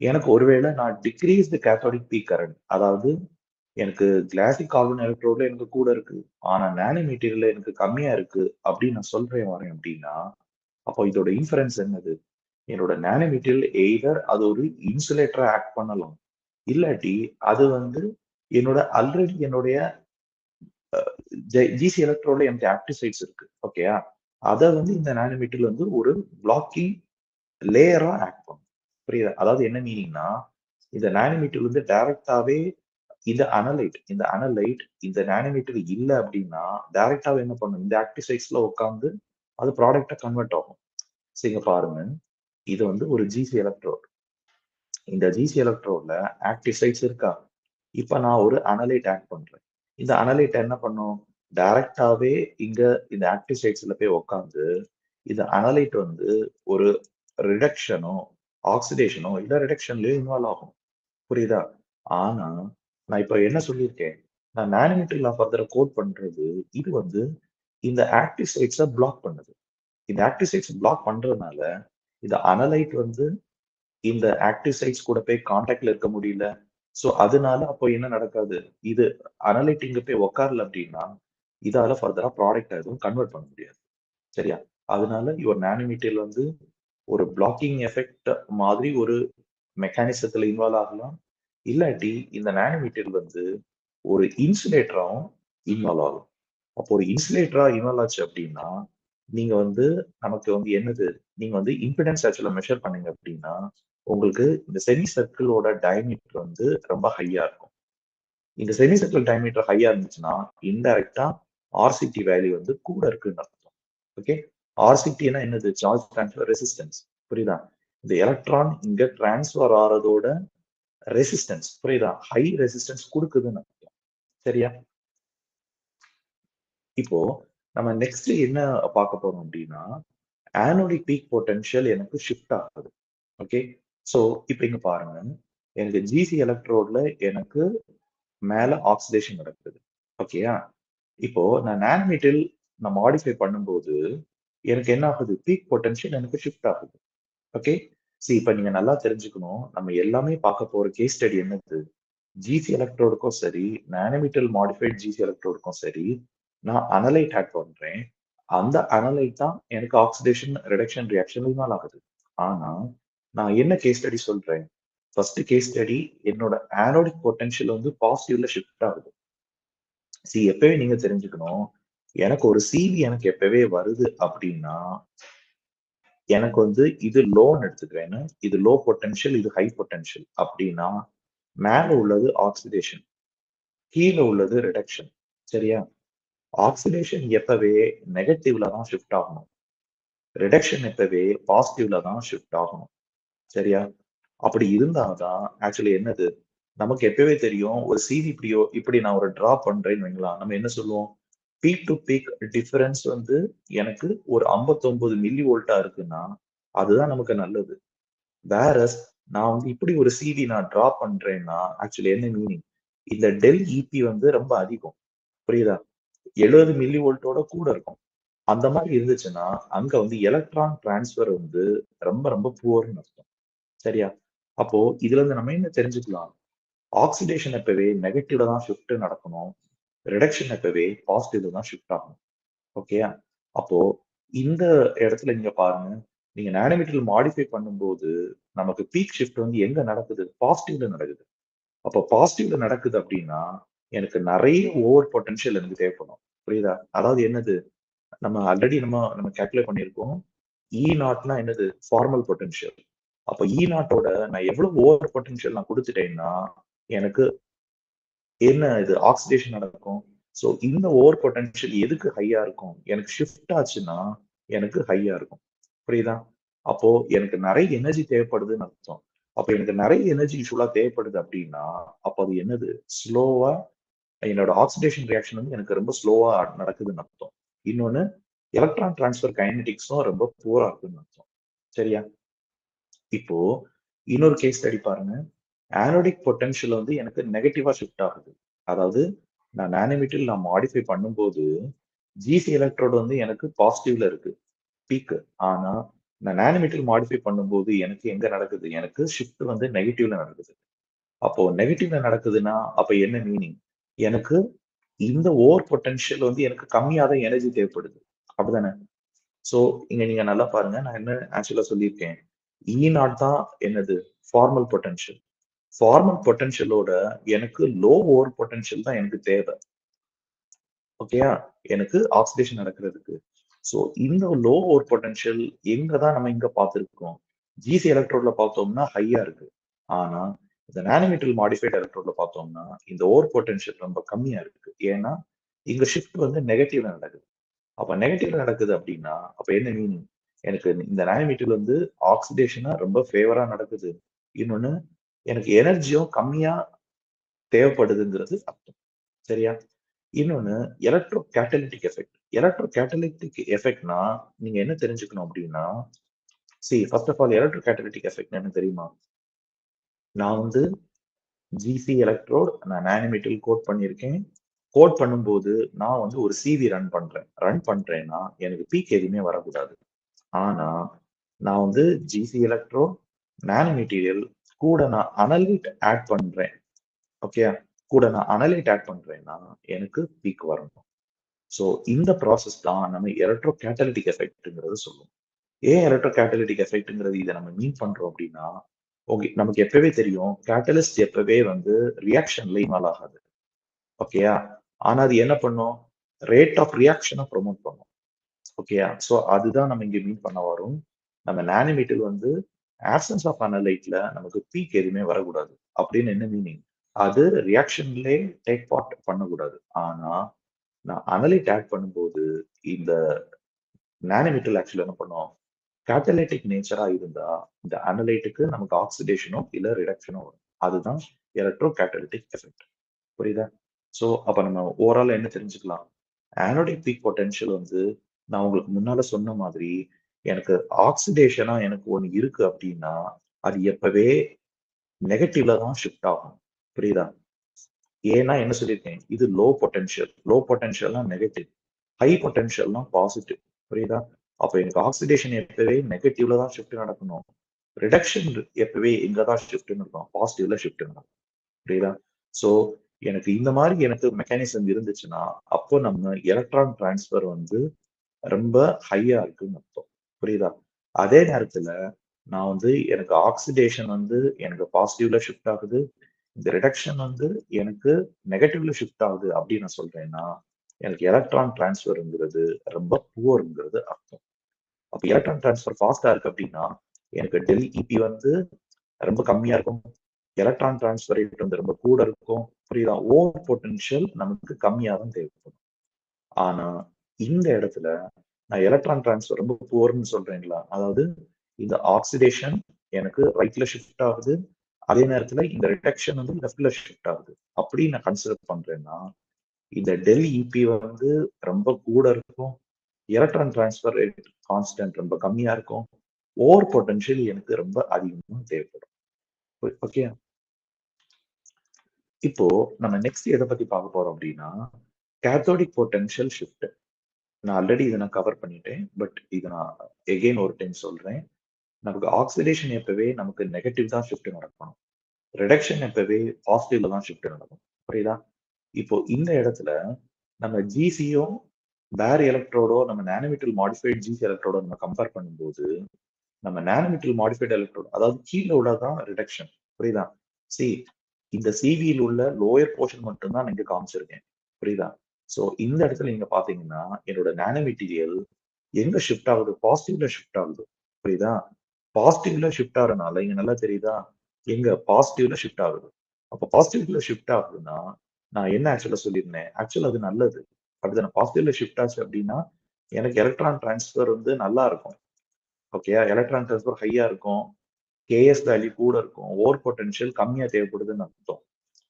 எனக்கு ஒருவேளை நான் டிக்ரீஸ்ட் கேத்தோடிக் பீக் கரண்ட் அதாவது எனக்கு கிளாசிக் கார்பன் எலக்ட்ரோட்ல எனக்கு கூட இருக்கு. ஆனா நானோ மெட்டீரியல்ல எனக்கு கம்மியா இருக்கு அப்படின்னு நான் சொல்றேன் வரேன் அப்படின்னா, அப்போ இதோட இன்ஃபரன்ஸ் என்னது? என்னோட நானோ மெட்டீரியல் எய்தர் அது ஒரு இன்சுலேட்டரா ஆக்ட் பண்ணலாம். இல்லாட்டி அது வந்து என்னோட ஆல்ரெடி என்னுடைய ஜிசி எலக்ட்ரோட எனக்கு ஆக்டிவ் சைட்ஸ் இருக்கு. ஓகேயா? அத வந்து இந்த நானோமீட்டர்ல வந்து ஒரு பிளாக்கிங் லேயரா ஆக்ட் பண்ணும். புரியுதா? அதாவது என்ன மீனிங்னா, இந்த நானோமீட்டர் வந்து டைரக்ட்டாவே இந்த அனலைட் இந்த நானோமீட்டர் இல்ல அப்படின்னா, டைரக்ட்டாவே என்ன பண்ணும்? இந்த ஆக்டிவ் சைட்ஸ்ல உட்கார்ந்து அது ப்ராடக்ட்டா கன்வெர்ட் ஆகும். சோ இங்க பாருங்க. இது வந்து ஒரு ஜிசி எலக்ட்ரோட். இந்த ஜிசி எலக்ட்ரோட்ல ஆக்டிவ் சைட்ஸ் இருக்கா? இப்ப நான் ஒரு அனலைட் ஆட் பண்றேன். இந்த அனலைட் என்ன பண்ணும்? டைரக்ட்டாவே இங்க இந்த ஆக்டிவ் சைட்ஸ்ல போய் உட்கார்ந்து, இந்த அனலைட் வந்து ஒரு ரிடக்ஷனோ, ஆக்சிடேஷனோ இல்ல ரிடக்ஷன்லயோ இன்வால்வ் ஆகும். புரியுதா? ஆனா, நான் இப்ப என்ன சொல்லியிருக்கேன்? நான் நானோமீட்டர் லா ஃபர்தரா கோட் பண்றது, இது வந்து இந்த ஆக்டிவ் சைட்ஸ பிளாக் பண்ணுது. இந்த ஆக்டிவ் சைட்ஸ் பிளாக் பண்றதுனால, இந்த அனலைட் வந்து இந்த ஆக்டிவ் சைட்ஸ் கூட போய் கான்டாக்ட்ல இருக்க முடியல. சோ, அதனால அப்போ என்ன நடக்காது? இது அனலைட் இங்க போய் உட்காரல அப்படின்னா, இதால ஃபர்தரா ப்ராடக்ட் எதுவும் கன்வெர்ட் பண்ண முடியாது. சரியா? அதனால யுவர் நானோமீட்டர் வந்து ஒரு பிளாக்கிங் எஃபெக்ட் மாதிரி ஒரு மெக்கானிசத்துல இன்வால்வ் ஆகலாம். இல்லாட்டி இந்த நானோமீட்டர் வந்து ஒரு இன்சுலேட்டராவும் இன்வால்வ் ஆகும். அப்போ ஒரு இன்சுலேட்டரா இன்வால்வ் ஆச்சு அப்படின்னா, நீங்க வந்து நமக்கு வந்து என்னது? நீங்க வந்து இம்பிடன்ஸ் ஆக்சுவலா மெஷர் பண்ணீங்க அப்படின்னா, உங்களுக்கு இந்த செமி சர்க்கிளோட டயாமீட்டர் வந்து ரொம்ப ஹையா இருக்கும். இந்த செமி சர்க்கிள் டயாமீட்டர் ஹையா இருந்துச்சுன்னா, இன்டைரக்ட்டா ஆர்சிடி வேல்யூ வந்து கூட இருக்குன்னு அர்த்தம். ஓகே. ஆர்சிடின்னா என்னது? Charge transfer resistance. புரியுதா? இந்த எலக்ட்ரான் இங்க டிரான்ஸ்ஃபர் ஆறதோட ரெசிஸ்டன்ஸ் புரியுதா? ஹை ரெசிஸ்டன்ஸ் குடுக்குதுன்னு அர்த்தம். சரியா? இப்போ நம்ம நெக்ஸ்ட் என்ன பார்க்க போறோம் அப்படின்னா, ஆனோடிக் பீக் பொட்டன்ஷியல் எனக்கு ஷிஃப்ட் ஆகுது. ஓகே. சோ, இப்ப இங்க பாருங்க. எனக்கு ஜிசி எலக்ட்ரோட்ல எனக்கு மேல ஆக்சிடேஷன் நடக்குது. ஓகேயா? இப்போ நான் நானோமீட்டர் நான் மாடிஃபை பண்ணும்போது, எனக்கு என்ன ஆகுது? பீக் பொட்டன்ஷியல் எனக்கு ஷிஃப்ட் ஆகுது. ஓகே. இப்ப நீங்க நல்லா தெரிஞ்சுக்கணும். நம்ம எல்லாமே பார்க்க போற கேஸ் ஸ்டடி என்னது? ஜிசி எலக்ட்ரோடுக்கும் சரி, நானோமெட்டல் மாடிஃபைட் ஜிசி எலக்ட்ரோடுக்கும் சரி, நான் அனலைட் ஆட் பண்றேன். அந்த அனலைட் தான் எனக்கு ஆக்சிடேஷன், ரிடக்ஷன் ரியாக்ஷன் இன்வால்வ் ஆகுது. ஆனா, நான் என்ன கேஸ் ஸ்டடி சொல்றேன்? ஃபர்ஸ்ட் கேஸ் ஸ்டடி என்னோட ஆனோடிக் பொட்டன்ஷியல் வந்து பாசிட்டிவ்ல ஷிஃப்ட் ஆகுது. எப்பவே நீங்க தெரிஞ்சுக்கணும். எனக்கு ஒரு சிவி எனக்கு எப்பவே வருது அப்படின்னா, எனக்கு வந்து இது லோன்னு எடுத்துக்கிறேன்னு, இது லோ பொட்டன்ஷியல், இது ஹை பொட்டன்ஷியல் அப்படின்னா, மேல உள்ளது ஆக்சிடேஷன், கீழ உள்ளது ரிடக்ஷன். சரியா? ஆக்சிடேஷன் எப்பவே நெகட்டிவ்ல தான் ஷிஃப்ட் ஆகணும். ரிடக்ஷன் எப்பவே பாசிட்டிவ்ல தான் ஷிஃப்ட் ஆகணும். சரியா? அப்படி இருந்தா தான் ஆக்சுவலி என்னது? நமக்கு எப்பவே தெரியும் ஒரு சிவி இப்படி நான் ஒரு டிரா பண்றேன்னு வைங்களேன். நம்ம என்ன சொல்லுவோம்? பீக் டு பீக் டிஃபரன்ஸ் வந்து எனக்கு ஒரு 59 மில்லி வோல்ட்டா இருக்குன்னா, அதுதான் நமக்கு நல்லது. வேறஸ் நான் வந்து இப்படி ஒரு சிவி நான் டிரா பண்றேன்னா, ஆக்சுவலி என்ன மீனிங்? இந்த டெல் இபி வந்து ரொம்ப அதிகம். புரியுதா? 70 மில்லி வோல்ட்டோட கூட இருக்கும். அந்த மாதிரி இருந்துச்சுன்னா, அங்க வந்து எலக்ட்ரான் டிரான்ஸ்ஃபர் வந்து ரொம்ப ரொம்ப புவர்ன்னு அர்த்தம். சரியா? அப்போ இதுல இருந்து நம்ம என்ன தெரிஞ்சுக்கலாம்? ஆக்சிடேஷன் எப்பவே நெகட்டிவ்ல தான் ஷிஃப்ட் நடக்கணும். ரிடக்ஷன் எப்பவே பாசிட்டிவ்ல தான் ஷிஃப்ட் ஆகணும். ஓகேயா? அப்போ இந்த இடத்துல நீங்க பாருங்க. நீங்க நானோமீட்டர் மாடிஃபை பண்ணும்போது, நமக்கு பீக் ஷிஃப்ட் வந்து எங்க நடக்குது? பாசிட்டிவ்ல நடக்குது. அப்போ பாசிட்டிவ்ல நடக்குது அப்படின்னா, எனக்கு நெறைய ஓவர் பொட்டன்ஷியல் எனக்கு தேவைப்படும். புரியுதா? அதாவது என்னது? நம்ம ஆல்ரெடி நம்ம நம்ம கால்குலேட் பண்ணியிருக்கோம். இ நாட்னா என்னது? Formal potential. அப்ப இ நாட்டோட நான் எவ்வளவு ஓவர் பொட்டன்ஷியல் நான் குடுத்துட்டேன்னா, எனக்கு என்ன இது ஆக்சிடேஷன் நடக்கும். இந்த ஓவர் பொட்டன்ஷியல் எதுக்கு ஹையா இருக்கும்? எனக்கு ஷிஃப்ட் ஆச்சுன்னா, எனக்கு ஹையா இருக்கும். புரியுதா? அப்போ எனக்கு நெறைய எனர்ஜி தேவைப்படுதுன்னு அர்த்தம். அப்ப எனக்கு நெறைய எனர்ஜி யூசுவலா தேவைப்படுது அப்டின்னா, அப்ப அது என்னது? ஸ்லோவா என்னோட ஆக்சிடேஷன் ரியாக்ஷன் வந்து எனக்கு ரொம்ப ஸ்லோவா நடக்குதுன்னு அர்த்தம். இன்னொன்னு எலக்ட்ரான் டிரான்ஸ்ஃபர் கைனடிக்ஸும் ரொம்ப புவரா இருக்குன்னு அர்த்தம். சரியா? இப்போ இன்னொரு கேஸ் ஸ்டடி பாருங்க. ஆனோடிக் பொட்டன்ஷியல் வந்து எனக்கு நெகட்டிவா ஷிஃப்ட் ஆகுது. அதாவது நான் நானோமீட்டர் நான் மாடிஃபை பண்ணும்போது, ஜிசி எலக்ட்ரோடு வந்து எனக்கு பாசிட்டிவ்ல இருக்கு. பீக். ஆனா நான் நானோமீட்டர் மாடிஃபை பண்ணும்போது எனக்கு எங்க நடக்குது? எனக்கு ஷிஃப்ட் வந்து நெகட்டிவ்ல நடக்குது. அப்போ நெகட்டிவ்ல நடக்குதுன்னா, அப்ப என்ன மீனிங்? எனக்கு இந்த ஓவர் பொட்டன்ஷியல் வந்து எனக்கு கம்மியா தான் எனர்ஜி தேவைப்படுது. அப்படிதானே? சோ, இங்க நீங்க நல்லா பாருங்க. நான் என்ன ஆக்சுவலா சொல்லியிருக்கேன். E0 தான் என்னது? Formal potential. ஃபார்மல் பொட்டன்ஷியலோட எனக்கு லோ ஓவர் பொட்டன்ஷியல் தான் எனக்கு தேவை. ஓகேயா? எனக்கு ஆக்சிடேஷன் நடக்கிறதுக்கு. சோ, இந்த லோ ஓவர் பொட்டன்ஷியல் எங்க தான் நம்ம இங்க பார்த்திருக்கோம். ஜிசி எலக்ட்ரோட்ல பார்த்தோம்னா ஹையா இருக்கு. ஆனா, இந்த நானோமீட்டர் மாடிஃபைட் எலக்ட்ரோட்ல பார்த்தோம்னா, இந்த ஓவர் பொட்டன்ஷியல் ரொம்ப கம்மியா இருக்கு. ஏன்னா, இங்க ஷிஃப்ட் வந்து நெகட்டிவ்ல நடக்குது. அப்ப நெகட்டிவ்ல நடக்குது அப்படின்னா, அப்ப என்ன மீனிங்? எனக்கு இந்த நானோமீட்டர் வந்து ஆக்சிடேஷனா ரொம்ப ஃபேவரா நடக்குது. இன்னொன்னு எனக்கு எனர்ஜியும் கம்மியா தேவைப்படுதுங்கிறது அர்த்தம். சரியா? இன்னொன்னு electrocatalytic effect. Electrocatalytic எஃபெக்ட்னா நீங்க என்ன தெரிஞ்சுக்கணும் அப்படின்னா, first of all electrocatalytic effect என்ன தெரியுமா? நான் வந்து ஜிசி எலக்ட்ரோட் நான் நானோமீட்டரில் கோட் பண்ணியிருக்கேன். கோட் பண்ணும்போது நான் வந்து ஒரு சிவி ரன் பண்றேன். ரன் பண்றேன்னா எனக்கு பீக் எதுவுமே வரக்கூடாது. ஆனா, நான் வந்து ஜிசி எலக்ட்ரோ, நானோ மெட்டீரியல் கூட நான் அனலைட் ஆட் பண்றேன். ஓகே. கூட நான் அனலைட் ஆட் பண்றேன்னா, எனக்கு பீக் வரணும். சோ இந்த ப்ராசஸ் தான் நம்ம எலக்ட்ரோ கேட்டலிட்டிக் எஃபெக்ட்ங்கிறத சொல்லுவோம். ஏன் எலக்ட்ரோ கேட்டலிட்டிக் எஃபெக்ட்ங்கிறது இத நம்ம மீன் பண்றோம் அப்படின்னா, ஓகே நமக்கு எப்பவே தெரியும் கேட்டலிஸ்ட் எப்பவே வந்து ரியாக்ஷன்ல இன்வால்வ் ஆகாது. ஓகேயா? ஆனா அது என்ன பண்ணும்? ரேட் ஆஃப் ரியாக்ஷன ப்ரொமோட் பண்ணும். ஓகேயா? அதுதான் நம்ம இங்க மீன் பண்ண வரோம். நம்ம நானோமீட்டர் வந்து ஆப்சன்ஸ் ஆஃப் அனலைட்ல நமக்கு பீக் எதுவுமே வரக்கூடாது. அப்படின்னு என்ன மீனிங்? அது ரியாக்ஷன்லயே டேக் பார்ட் பண்ணக்கூடாது. ஆனா, நான் அனலைட் ஆட் பண்ணும்போது, இந்த நானோமீட்டர் ஆக்சுவலா என்ன பண்ணும்? கேட்டலைட்டிக் நேச்சரா இருந்தா, இந்த அனலைட்டுக்கு நமக்கு ஆக்சிடேஷனோ, இல்ல ரிடக்ஷனோ வரும். அதுதான் எலக்ட்ரோ கேட்டலிட்டிக் எஃபெக்ட். புரியுதா? அப்ப நம்ம ஓவராலா என்ன தெரிஞ்சுக்கலாம்? ஆனோடிக் பீக் பொட்டன்ஷியல் வந்து நான் உங்களுக்கு முன்னால சொன்ன மாதிரி, எனக்கு ஆக்சிடேஷனா எனக்கு ஒண்ணு இருக்கு அப்டின்னா, அது எப்பவே நெகட்டிவ்ல தான் ஷிஃப்ட் ஆகும். புரியுதா? ஏன்னா என்ன சொல்லியிருக்கேன்? இது லோ பொட்டன்ஷியல். லோ பொட்டன்ஷியல்னா நெகட்டிவ். ஹை பொட்டன்ஷியல்னா பாசிட்டிவ். புரியுதா? அப்ப எனக்கு ஆக்சிடேஷன் எப்பவே நெகட்டிவ்ல தான் ஷிஃப்ட் நடக்கணும். ரிடக்ஷன் எப்பவே எங்கதான் ஷிஃப்ட்னு இருக்கும், பாசிட்டிவ்ல ஷிஃப்ட் நடக்கும். புரியுதா? சோ எனக்கு இந்த மாதிரி எனக்கு மெக்கானிசம் இருந்துச்சுன்னா, அப்போ நம்ம எலக்ட்ரான் டிரான்ஸ்ஃபர் வந்து ரொம்ப ஹையா இருக்குன்னு அர்த்தம். புரியுதா? அதே நேரத்துல நான் வந்து எனக்கு ஆக்சிடேஷன் வந்து எனக்கு பாசிட்டிவ்ல ஷிஃப்ட் ஆகுது. இந்த ரிடக்ஷன் வந்து எனக்கு நெகட்டிவ்ல ஷிஃப்ட் ஆகுது அப்படின்னு நான் சொல்றேன்னா, எனக்கு எலக்ட்ரான் டிரான்ஸ்ஃபர்ங்கிறது ரொம்ப புவர்ங்கிறது அர்த்தம். அப்ப எலக்ட்ரான் டிரான்ஸ்ஃபர் ஃபாஸ்டா இருக்கு அப்படின்னா, எனக்கு டெல் இபி வந்து ரொம்ப கம்மியா இருக்கும். எலக்ட்ரான் டிரான்ஸ்ஃபர் ரேட் வந்து ரொம்ப கூட இருக்கும். புரியுதா? ஓவர் பொட்டன்ஷியல் நமக்கு கம்மியா தான் தேவைப்படும். ஆனா, இந்த இடத்துல நான் எலக்ட்ரான் டிரான்ஸ்ஃபர் ரொம்ப புவர்ன்னு சொல்றேன்ல. அதாவது இந்த ஆக்சிடேஷன் எனக்கு ரைட்ல ஷிஃப்ட் ஆகுது. அதே நேரத்துல இந்த ரிடக்ஷன் வந்து லெஃப்ட்ல ஷிஃப்ட் ஆகுது. அப்படி நான் கன்சிடர் பண்றேன்னா, இந்த டெல் இபி வந்து ரொம்ப கூட இருக்கும். எலக்ட்ரான் டிரான்ஸ்ஃபர் ரேட் கான்ஸ்டன்ட் ரொம்ப கம்மியா இருக்கும். ஓவர் பொட்டன்ஷியல் எனக்கு ரொம்ப அதிகமா தேவைப்படும். ஓகே. இப்போ நம்ம நெக்ஸ்ட் எதை பத்தி பார்க்க போறோம் அப்படின்னா, கேத்தோடிக் பொட்டன்ஷியல் ஷிஃப்ட். நான் ஆல்ரெடி இதை நான் கவர் பண்ணிட்டேன். பட் இதை நான் எகெயின் ஒரு டைம் சொல்றேன். நமக்கு ஆக்சிடேஷன் எப்பவே நமக்கு நெகட்டிவ் தான் ஷிஃப்ட் நடக்கணும். ரிடக்ஷன் எப்பவே பாசிட்டிவ்ல தான் ஷிஃப்ட் நடக்கும். புரியுதா? இப்போ இந்த இடத்துல நம்ம ஜிசியோ பேர் எலக்ட்ரோடோ நம்ம நானோமெட்டல் மாடிஃபைட் ஜிசி எலக்ட்ரோட நம்ம கம்பேர் பண்ணும்போது நம்ம நானோமெட்டல் மாடிஃபைட் எலக்ட்ரோட் அதாவது கீழே உள்ளதான் ரிடக்ஷன். புரியுதா? சி இந்த சிவியில் உள்ள லோயர் போர்ஷன் மட்டும்தான் நான் இங்க காமிச்சிருக்கேன். புரியுதா? சோ இந்த இடத்துல நீங்க பாத்தீங்கன்னா என்னோட நானோ மெட்டீரியல் எங்க ஷிஃப்ட் ஆகுது, பாசிட்டிவ்ல ஷிஃப்ட் ஆகுது. புரியுதா? பாசிட்டிவ்ல ஷிஃப்ட் ஆகுறதுனால இங்க நல்லா தெரியுதா, எங்க பாசிட்டிவ்ல ஷிஃப்ட் ஆகுது. அப்ப பாசிட்டிவ்ல ஷிஃப்ட் ஆகுதுன்னா நான் என்ன ஆக்சுவலா சொல்லியிருந்தேன், ஆக்சுவலா அது நல்லது. அப்படிதானே? பாசிட்டிவ்ல ஷிஃப்ட் ஆச்சு அப்படின்னா எனக்கு எலக்ட்ரான் டிரான்ஸ்ஃபர் வந்து நல்லா இருக்கும். ஓகே, எலக்ட்ரான் டிரான்ஸ்ஃபர் ஹையா இருக்கும், கேஎஸ் வேல்யூ கூட இருக்கும், ஓவர் பொட்டன்ஷியல் கம்மியா தேவைப்படுதுன்னு அர்த்தம்.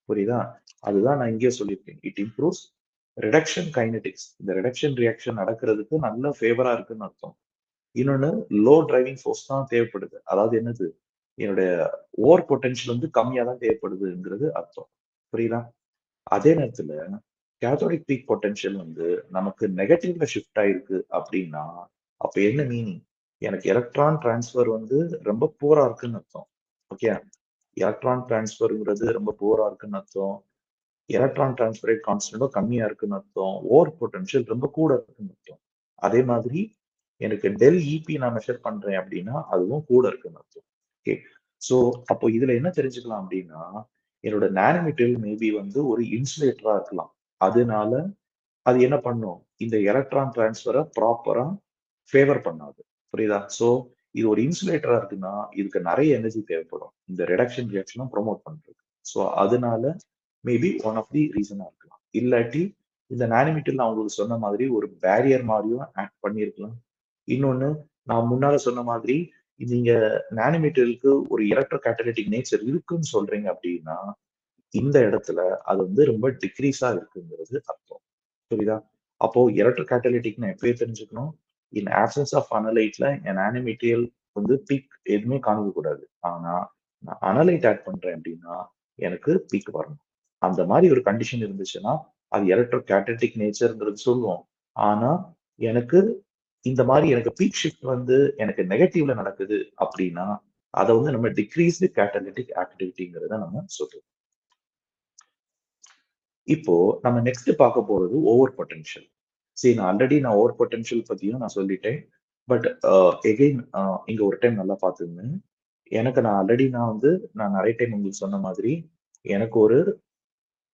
புரியுதா? அதுதான் நான் இங்கேயே சொல்லியிருக்கேன். It improves reduction kinetics. இந்த ரிடக்ஷன் ரியாக்ஷன் நடக்கிறதுக்கு நல்ல ஃபேவரா இருக்குன்னு அர்த்தம். இன்னொன்னு, லோ டிரைவிங் ஃபோர்ஸ் தான் தேவைப்படுது. அதாவது என்னது, என்னுடைய ஓவர் பொட்டன்ஷியல் வந்து கம்மியா தான் தேவைப்படுதுங்கிறது அர்த்தம். புரியுதா? அதே நேரத்துல கேத்தோடிக் பீக் பொட்டன்ஷியல் வந்து நமக்கு நெகட்டிவ்ல ஷிஃப்ட் ஆயிருக்கு அப்படின்னா அப்ப என்ன மீனிங், எனக்கு எலக்ட்ரான் டிரான்ஸ்ஃபர் வந்து ரொம்ப பூரா இருக்குன்னு அர்த்தம். ஓகே, எலக்ட்ரான் டிரான்ஸ்ஃபர்ங்கிறது ரொம்ப பூரா இருக்குன்னு அர்த்தம். எலக்ட்ரான் டிரான்ஸ்ஃபர் ரேட் கான்ஸ்டன்டும் கம்மியா இருக்குன்னு அர்த்தம். ஓவர் பொட்டன்ஷியல் ரொம்ப கூட இருக்குன்னு அர்த்தம். அதே மாதிரி எனக்கு டெல் இபி நான் மெஷர் பண்றேன் அப்படின்னா அதுவும் கூட இருக்குன்னு அர்த்தம். ஓகே, சோ அப்போ இதுல என்ன தெரிஞ்சுக்கலாம் அப்படின்னா, என்னோட நானோமீட்டர் மேபி வந்து ஒரு இன்சுலேட்டரா இருக்கலாம். அதனால அது என்ன பண்ணும், இந்த எலக்ட்ரான் டிரான்ஸ்ஃபரை ப்ராப்பரா ஃபேவர் பண்ணாது. புரியுதா? சோ இது ஒரு இன்சுலேட்டரா இருக்குன்னா இதுக்கு நிறைய எனர்ஜி தேவைப்படும் இந்த ரிடக்ஷன் ரியாக்ஷனும் ப்ரோமோட் பண்றது. சோ அதனால மேபி ஒன் ஆஃப் தி ரீசனா இருக்கலாம். இல்லாட்டி இந்த நானோமீட்டர் நான் உங்களுக்கு சொன்ன மாதிரி ஒரு பேரியர் மாதிரியும் ஆக்ட் பண்ணியிருக்கலாம். இன்னொன்னு, நான் முன்னால சொன்ன மாதிரி நீங்க நானோமீட்டருக்கு ஒரு எலக்ட்ரோ கேட்டலிட்டிக் நேச்சர் இருக்குன்னு சொல்றீங்க அப்படின்னா இந்த இடத்துல அது வந்து ரொம்ப டிக்ரீஸா இருக்குங்கிறது அர்த்தம். புரியுதா? அப்போ எலக்ட்ரோ கேட்டலிட்டிக்னு எப்பயே தெரிஞ்சுக்கணும். இன் ஆப்சன்ஸ் ஆஃப் அனலைட்ல என் ஆனிமெட்டியல் வந்து பீக் எதுவுமே காமிக்க கூடாது. ஆனா நான் அனலைட் ஆட் பண்றேன் அப்படின்னா எனக்கு பீக் வரணும். அந்த மாதிரி ஒரு கண்டிஷன் இருந்துச்சுன்னா அது எலக்ட்ரோ கேட்டலிட்டிக் நேச்சர்ங்கிறது சொல்லுவோம். ஆனா எனக்கு இந்த மாதிரி எனக்கு பீக் ஷிஃப்ட் வந்து எனக்கு நெகட்டிவ்ல நடக்குது அப்படின்னா அதை வந்து நம்ம டிக்ரீஸ்டு கேட்டலிட்டிக் ஆக்டிவிட்டிங்கிறத நம்ம சொல்றோம். இப்போ நம்ம நெக்ஸ்ட் பார்க்க போறது ஓவர் பொட்டன்ஷியல். சரி, நான் ஆல்ரெடி ஓவர் பொட்டன்ஷியல் பத்தியும் நான் சொல்லிட்டேன். பட் எகெயின் இங்க ஒரு டைம் நல்லா பார்த்துங்க. எனக்கு நான் நிறைய டைம் உங்களுக்கு சொன்ன மாதிரி எனக்கு ஒரு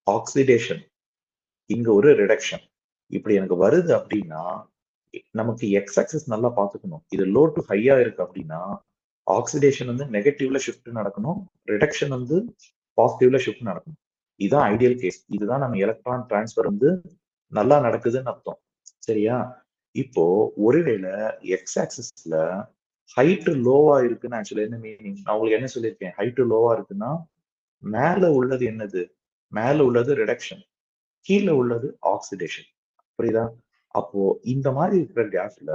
ஆக்சிடேஷன், இங்க ஒரு ரிடக்ஷன் இப்படி எனக்கு வருது அப்படின்னா நமக்கு எக்ஸ் ஆக்சிஸ் நல்லா பார்த்துக்கணும். இது லோ டு ஹையா இருக்கு அப்படின்னா ஆக்சிடேஷன் வந்து நெகட்டிவ்ல ஷிஃப்ட் நடக்கணும், ரிடக்ஷன் வந்து பாசிட்டிவ்ல ஷிஃப்ட் நடக்கணும். இதுதான் ஐடியல் கேஸ். இதுதான் நம்ம எலக்ட்ரான் டிரான்ஸ்ஃபர் வந்து நல்லா நடக்குதுன்னு அர்த்தம். சரியா? இப்போ ஒருவேளை எக்ஸ் ஆக்சிஸ்ல ஹைட் லோவா இருக்குன்னு ஆக்சுவலா என்ன மீனிங், நான் உங்களுக்கு என்ன சொல்லியிருக்கேன், ஹைட் லோவா இருக்குன்னா மேல உள்ளது என்னது, மேல உள்ளது ரிடக்ஷன், கீழே உள்ளது ஆக்சிடேஷன். புரியுதா? அப்போ இந்த மாதிரி இருக்கிற கேப்ல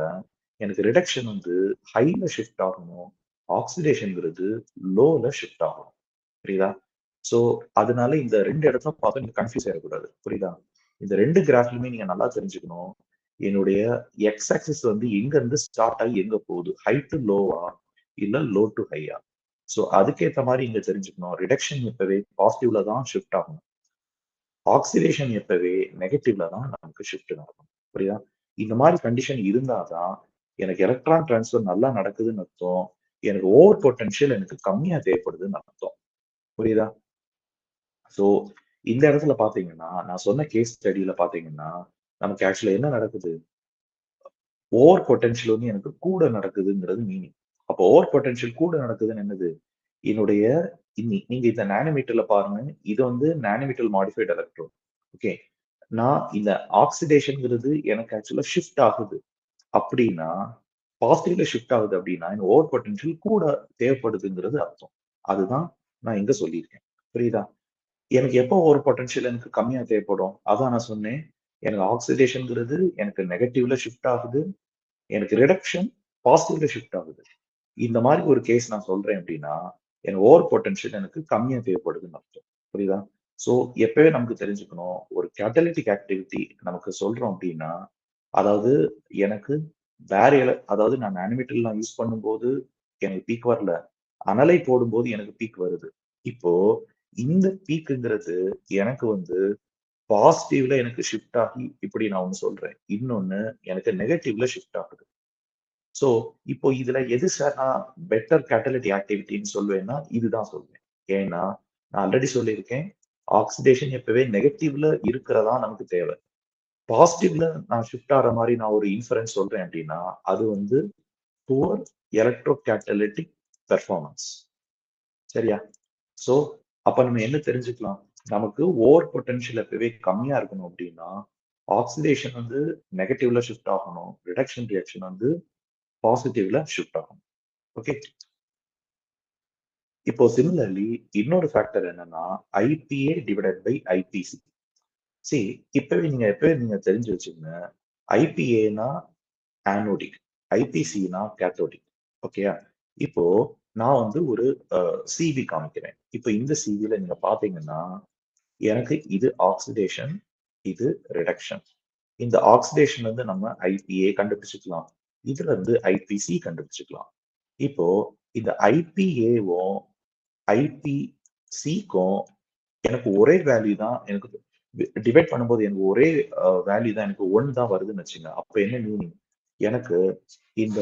எனக்கு ரிடக்ஷன் வந்து ஹைல ஷிஃப்ட் ஆகணும், ஆக்சிடேஷன்ங்கிறது லோல ஷிஃப்ட் ஆகணும். புரியுதா? சோ அதனால இந்த ரெண்டு இடத்துல பார்த்து நீங்க கன்ஃபியூஸ் ஆயிடக்கூடாது. புரியுதா? இந்த ரெண்டு கிராஃப்லயுமே நீங்க நல்லா தெரிஞ்சுக்கணும். என்னுடைய எக்ஸ் ஆக்சிஸ் வந்து எங்க இருந்து ஸ்டார்ட் ஆகி எங்க போகுது, ஹை டு லோவா இல்ல லோ டு ஹையா. ஸோ அதுக்கேத்த மாதிரி இங்க தெரிஞ்சுக்கணும். ரிடக்ஷன் எப்பவே பாசிட்டிவ்ல தான் ஷிஃப்ட் ஆகும். ஆக்சிடேஷன் எப்பவே நெகட்டிவ்ல தான் நமக்கு ஷிஃப்ட் நடக்கும். புரியுதா? இந்த மாதிரி கண்டிஷன் இருந்தாதான் எனக்கு எலக்ட்ரான் டிரான்ஸ்ஃபர் நல்லா நடக்குதுன்னு அர்த்தம். எனக்கு ஓவர் பொட்டன்ஷியல் எனக்கு கம்மியா தேவைப்படுதுன்னு அர்த்தம். புரியுதா? ஸோ இந்த இடத்துல பாத்தீங்கன்னா, நான் சொன்ன கேஸ் ஸ்டடியில பாத்தீங்கன்னா, நமக்கு ஆக்சுவலா என்ன நடக்குது? ஓவர் பொட்டன்ஷியல் வந்து எனக்கு கூட நடக்குதுங்கிறது மீனிங். அப்போ ஓவர் பொட்டன்ஷியல் கூட நடக்குதுன்னு என்னது? என்னுடைய நீங்க இந்த நானோமீட்டர்ல பாருங்க. இது வந்து நானோமீட்டர் மாடிஃபைட் எலக்ட்ரோட். ஓகே. நான் இந்த ஆக்சிடேஷன்ங்கிறது எனக்கு ஆக்சுவலா ஷிஃப்ட் ஆகுது. அப்படின்னா, பாசிட்டிவ்ல ஷிஃப்ட் ஆகுது அப்படின்னா, எனக்கு ஓவர் பொட்டன்ஷியல் கூட தேவைப்படுதுங்கிறது அர்த்தம். அதுதான் நான் இங்க சொல்லியிருக்கேன். புரியுதா? எனக்கு எப்போ ஓவர் பொட்டன்ஷியல் எனக்கு கம்மியா தேவைப்படும்? அதான் நான் சொன்னேன். எனக்கு ஆக்சிடேஷன்ங்கிறது எனக்கு நெகட்டிவ்ல ஷிஃப்ட் ஆகுது. எனக்கு ரிடக்ஷன் பாசிட்டிவ்ல ஷிஃப்ட் ஆகுது. இந்த மாதிரி ஒரு கேஸ் நான் சொல்றேன் அப்படின்னா, எனக்கு ஓவர் பொட்டன்ஷியல் எனக்கு கம்மியா தேவைப்படுதுன்னு அர்த்தம். புரியுதா? ஸோ எப்பவே நமக்கு தெரிஞ்சுக்கணும். ஒரு கேட்டலிட்டிக் ஆக்டிவிட்டி நமக்கு சொல்றோம் அப்படின்னா, அதாவது எனக்கு அதாவது நான் நானோமீட்டர் நான் யூஸ் பண்ணும்போது எனக்கு பீக் வரல. அனலை போடும்போது எனக்கு பீக் வருது. இப்போ இந்த பீக்குங்கிறது எனக்கு வந்து பாசிட்டிவ்ல எனக்கு ஷிஃப்ட் ஆகி இப்படி நான் ஒண்ணு சொல்றேன். இன்னொன்னு எனக்கு நெகட்டிவ்ல ஷிஃப்ட் ஆகுது. சோ, இப்போ இதுல எது சார் நான் பெட்டர் கேட்டலிட்டிக் ஆக்டிவிட்டின்னு சொல்வேன்னா, இதுதான் சொல்வேன். ஏன்னா, நான் ஆல்ரெடி சொல்லியிருக்கேன். ஆக்சிடேஷன் எப்பவே நெகட்டிவ்ல இருக்கிறதா நமக்கு தேவை. பாசிட்டிவ்ல நான் ஷிஃப்ட் ஆற மாரி நான் ஒரு இன்ஃபரன்ஸ் சொல்றேன் அப்டின்னா, அது வந்து புவர் எலக்ட்ரோ கேட்டலிட்டிக் பெர்ஃபார்மன்ஸ். சரியா? சோ, அப்ப நம்ம என்ன தெரிஞ்சுக்கலாம்? நமக்கு ஓவர் பொட்டன்ஷியல் எப்பவே கம்மியா இருக்கணும் அப்டின்னா, ஆக்சிடேஷன் வந்து நெகட்டிவ்ல ஷிஃப்ட் ஆகணும். ரிடக்ஷன் ரியாக்ஷன் வந்து பாசிட்டிவ்ல ஷிஃப்ட் ஆகணும். ஓகே. இப்போ சிமிலர்லி இன்னொரு ஃபேக்டர் என்னன்னா, ஐபிஏ டிவைடட் பை ஐபிசி. சி எப்பவே நீங்க தெரிஞ்சு வச்சுக்கங்க. ஐபிஏனா ஆனோடிக், ஐபிசினா கேத்தோடிக். ஓகேயா? இப்போ நான் வந்து ஒரு சிவி காமிக்கிறேன். இப்போ இந்த சிவில நீங்க பாத்தீங்கன்னா, எனக்கு இது ஆக்சிடேஷன், இது ரிடக்ஷன். இந்த ஆக்சிடேஷன் வந்து நம்ம ஐபிஏ கண்டுபிடிச்சுக்கலாம். இதுல இருந்து ஐபிசி கண்டுபிடிச்சுக்கலாம். இப்போ இந்த ஐபிஏவும் ஐபிசிக்கும் எனக்கு ஒரே வேல்யூ தான் எனக்கு டிவைட் பண்ணும்போது எனக்கு ஒரே வேல்யூ தான் எனக்கு 1 தான் வருதுன்னு வச்சுங்க. அப்ப என்ன மீனிங்? எனக்கு இந்த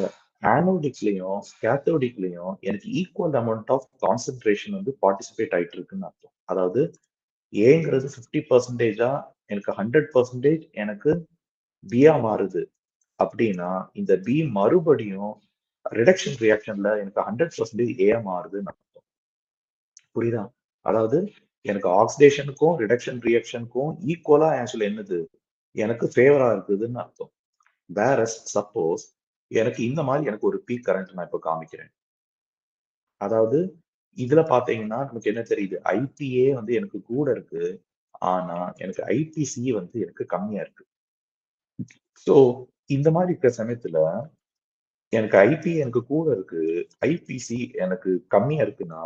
ஆனோடிக்லயும், கேத்தோடிக்லயும் எனக்கு ஈக்குவல் அமௌண்ட் ஆஃப் கான்சன்ட்ரேஷன் வந்து பார்ட்டிசிபேட் ஆயிட்டு இருக்குன்னு அர்த்தம். அதாவது ஏங்கிறது 50% எனக்கு 100% எனக்கு பியா மாறுது. அப்படின்னா இந்த பி மறுபடியும் ரிடக்ஷன் ரியாக்ஷன்ல எனக்கு 100% ஏ மாறுதுன்னு அர்த்தம். புரியுதா? அதாவது எனக்கு ஆக்சிடேஷனுக்கும், ரிடக்ஷன் ரியாக்ஷனுக்கும் ஈக்குவலா ஆக்சுவலா என்னது? எனக்கு ஃபேவரா இருக்குதுன்னு அர்த்தம். வேரஸ் சப்போஸ் எனக்கு இந்த மாதிரி எனக்கு ஒரு பீக் கரண்ட் நான் இப்ப காமிக்கிறேன். அதாவது இதுல பாத்தீங்கன்னா நமக்கு என்ன தெரியுது? ஐபிஏ வந்து எனக்கு கூட இருக்கு. ஆனா எனக்கு ஐபிசி வந்து எனக்கு கம்மியா இருக்கு. சோ இந்த மாதிரி இருக்கிற சமயத்துல எனக்கு ஐபிஏ எனக்கு கூட இருக்கு. ஐபிசி எனக்கு கம்மியா இருக்குன்னா,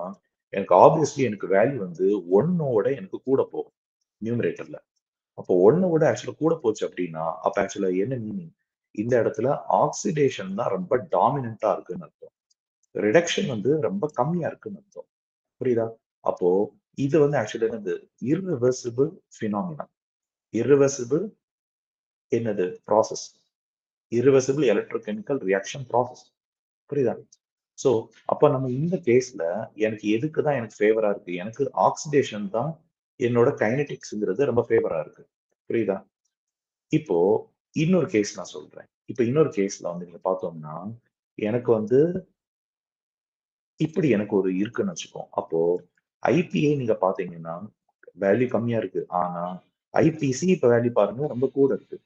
எனக்கு ஆப்வியஸ்லி எனக்கு வேல்யூ வந்து 1 எனக்கு கூட போகும். நியூமரேட்டர்ல. அப்போ 1 விட ஆக்சுவலா கூட போச்சு அப்படின்னா, அப்ப ஆக்சுவலா என்ன மீனிங்? இந்த இடத்துல ஆக்சிடேஷன் தான் ரொம்ப டாமினன்ட்டா இருக்குன்னு அர்த்தம். ரிடக்ஷன் வந்து ரொம்ப கம்மியா இருக்குன்னு அர்த்தம். புரியுதா? அப்போ இது வந்து ஆக்சுவலா என்னது? Irreversible phenomena. இர்ரிவர்சிபிள் என்னது? Process. Irreversible electrochemical reaction process. புரியுதா? சோ, அப்ப நம்ம இந்த கேஸ்ல எனக்கு எதுக்கு தான் எனக்கு ஃபேவரா இருக்கு? எனக்கு ஆக்சிடேஷன் தான் என்னோட கைனடிக்ஸ்ங்கிறது ரொம்ப ஃபேவரா இருக்கு. புரியுதா? இப்போ இன்னொரு கேஸ் நான் சொல்றேன். இப்ப இன்னொரு கேஸ்ல வந்து நீங்க பார்த்தோம்னா, எனக்கு வந்து இப்படி எனக்கு ஒரு இருக்குன்னு வச்சுப்போம். அப்போ ஐபிஏ நீங்க பார்த்தீங்கன்னா, வேல்யூ கம்மியா இருக்கு. ஆனா ஐபிசி இப்ப வேல்யூ பாருங்க ரொம்ப கூட இருக்கு.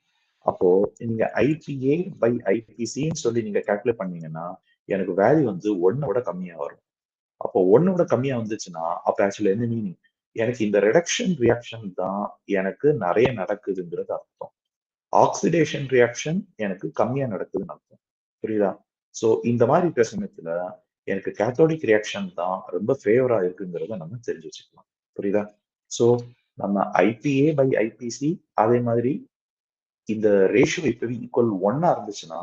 அப்போ நீங்க ஐபிஏ பை ஐபிசின்னு சொல்லி நீங்க கால்குலேட் பண்ணீங்கன்னா, எனக்கு வேல்யூ வந்து 1 விட கம்மியா வரும். அப்போ 1 விட கம்மியா வந்துச்சுன்னா, அப்ப ஆக்சுவலா என்ன மீனிங்? எனக்கு இந்த ரிடக்ஷன் ரியாக்ஷன் தான் எனக்கு நெறைய நடக்குதுங்கிறது அர்த்தம். ஆக்சிடேஷன் ரியாக்ஷன் எனக்கு கம்மியா நடக்குதுன்னு அர்த்தம். புரியுதா? சோ இந்த மாதிரி இருக்கிற சமயத்துல எனக்கு கேத்தோடிக் ரியாக்ஷன் தான் ரொம்ப ஃபேவரா இருக்குங்கிறத நம்ம தெரிஞ்சு வச்சுக்கலாம். புரியுதா? சோ நம்ம ஐபிஏ பை ஐபிசி அதே மாதிரி இந்த ரேஷியோ இப்பவே ஈக்குவல் 1 இருந்துச்சுன்னா,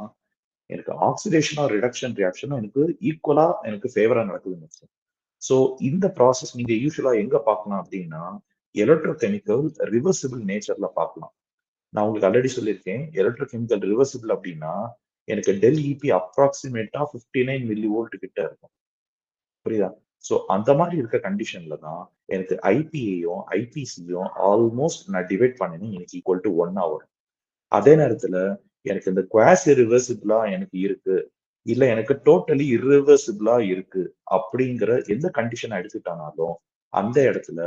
எனக்கு ஆக்சிடேஷனும் ரிடக்ஷன் ரியாக்ஷனும் எனக்கு ஈக்குவலா எனக்கு ஃபேவரா நடக்குதுன்னு அர்த்தம். ஸோ இந்த ப்ராசஸ் நீங்க யூஸ்வலா எங்க பார்க்கலாம் அப்படின்னா எலக்ட்ரோகெமிக்கல் ரிவர்சிபிள் நேச்சர்ல பார்க்கலாம். நான் உங்களுக்கு ஆல்ரெடி சொல்லியிருக்கேன், எலக்ட்ரோகெமிக்கல் ரிவர்சிபிள் அப்படின்னா எனக்கு டெல் இபி அப்ராக்சிமேட்டா 59 மில்லி வோல்ட் கிட்ட இருக்கும். புரியுதா? ஸோ அந்த மாதிரி இருக்க கண்டிஷன்ல தான் எனக்கு ஐபியையும் ஐபிசியும் ஆல்மோஸ்ட் நான் டிவைட் பண்ணினேன் எனக்கு ஈக்குவல் டு 1 வரும். அதே நேரத்துல எனக்கு இந்த குவாசி ரிவர்சிபிளா எனக்கு இருக்கு, இல்ல எனக்கு டோட்டலி இர்ரிவர்சிபிளா இருக்கு அப்படிங்கிற எந்த கண்டிஷன் எடுத்துட்டானாலும் அந்த இடத்துல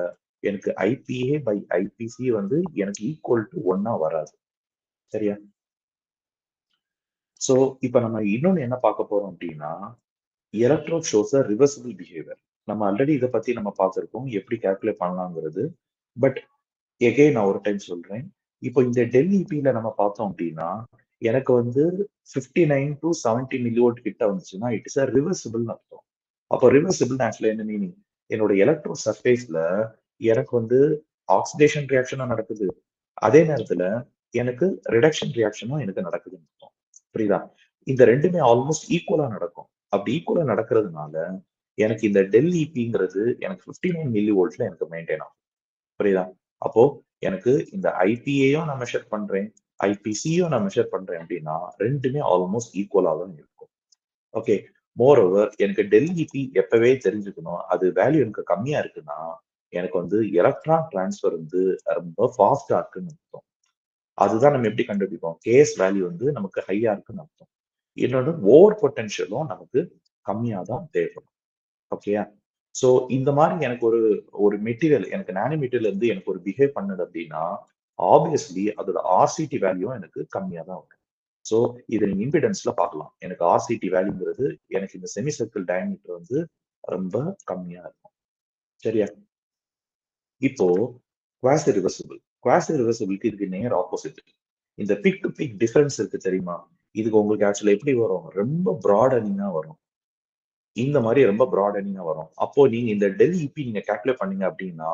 எனக்கு ஐபிஏ பை ஐபிசி வந்து எனக்கு ஈக்குவல் டு 1 வராது. சரியா? சோ இப்ப நம்ம இன்னொன்னு என்ன பார்க்க போறோம் அப்படின்னா electrode shows a reversible behaviour. நம்ம ஆல்ரெடி இதை பத்தி நம்ம பார்த்திருக்கோம் எப்படி கால்குலேட் பண்ணலாங்கிறது. பட் எகைன் நான் ஒரு டைம் சொல்றேன். இப்போ இந்த டெல் இபில நம்ம பார்த்தோம் அப்படின்னா எனக்கு வந்து 59 டு 70 மில்லிவோல்ட் கிட்ட வந்துச்சுன்னா இட் இஸ் அ ரிவர்சிபிள் அர்த்தம். அப்போ ரிவர்சிபிள் ஆக்சுவலா என்ன மீனிங்? என்னோட எலக்ட்ரோ சர்ஃபேஸ்ல எனக்கு வந்து ஆக்சிடேஷன் ரியாக்ஷனும் நடக்குது. அதே நேரத்துல எனக்கு ரிடக்ஷன் ரியாக்ஷனும் எனக்கு நடக்குதுன்னு அர்த்தம். புரியுதா? இந்த ரெண்டுமே ஆல்மோஸ்ட் ஈக்குவலா நடக்கும். அப்படி ஈக்குவலா நடக்கிறதுனால எனக்கு இந்த டெல் இபிங்கிறது எனக்கு 59 மில்லி வோல்ட்ல எனக்கு மெயின்டைன் ஆகும். புரியுதா? அப்போ எனக்கு இந்த ஐபிஏயும் நான் மெஷர் பண்றேன், ஐபிசியும் நான் மெஷர் பண்றேன் அப்படின்னா ரெண்டுமே ஆல்மோஸ்ட் ஈக்குவலா தான் இருக்கும். ஓகே. மோர் ஓவர் எனக்கு டெல் இபி எப்பவே தெரிஞ்சுக்கணும். அது வேல்யூ எனக்கு கம்மியா இருக்குன்னா எனக்கு வந்து எலக்ட்ரான் டிரான்ஸ்ஃபர் வந்து ரொம்ப ஃபாஸ்டா இருக்குன்னு அர்த்தம். அதுதான் நம்ம எப்படி கண்டுபிடிப்போம்? கேஸ் வேல்யூ வந்து நமக்கு ஹையா இருக்குன்னு அர்த்தம். இன்னொன்று ஓவர் பொட்டன்ஷியலும் நமக்கு கம்மியா தான் தேவைப்படும். ஓகேயா? சோ இந்த மாதிரி எனக்கு ஒரு ஒரு மெட்டீரியல் எனக்கு நானோ மெட்டீரியல் இருந்து எனக்கு ஒரு பிஹேவ் பண்ணுது அப்படின்னா ஆப்வியஸ்லி அதோட ஆர்சிடி வேல்யூ எனக்கு கம்மியா தான் வரும். சோ இதை நீங்க இம்பிடன்ஸ்ல பார்க்கலாம். எனக்கு ஆர்சிடி வேல்யூங்கிறது எனக்கு இந்த செமி சர்க்கிள் டயமீட்டர் வந்து ரொம்ப கம்மியா இருக்கும். சரியா? இப்போ குவாசி ரிவர்சிபிள். குவாசி ரிவர்சிபிளுக்கு இதுக்கு நேர் ஆப்போசிட். இந்த பீக் டு பீக் டிஃபரன்ஸ் இருக்கு தெரியுமா? இதுக்கு உங்களுக்கு ஆக்சுவலா எப்படி வரும்? ரொம்ப ப்ராடனிங்கா வரும். இந்த மாதிரி ரொம்ப ப்ராடனிங்கா வரும். அப்போ நீங்க இந்த டெல் இபி நீங்க கால்குலேட் பண்ணீங்க அப்படின்னா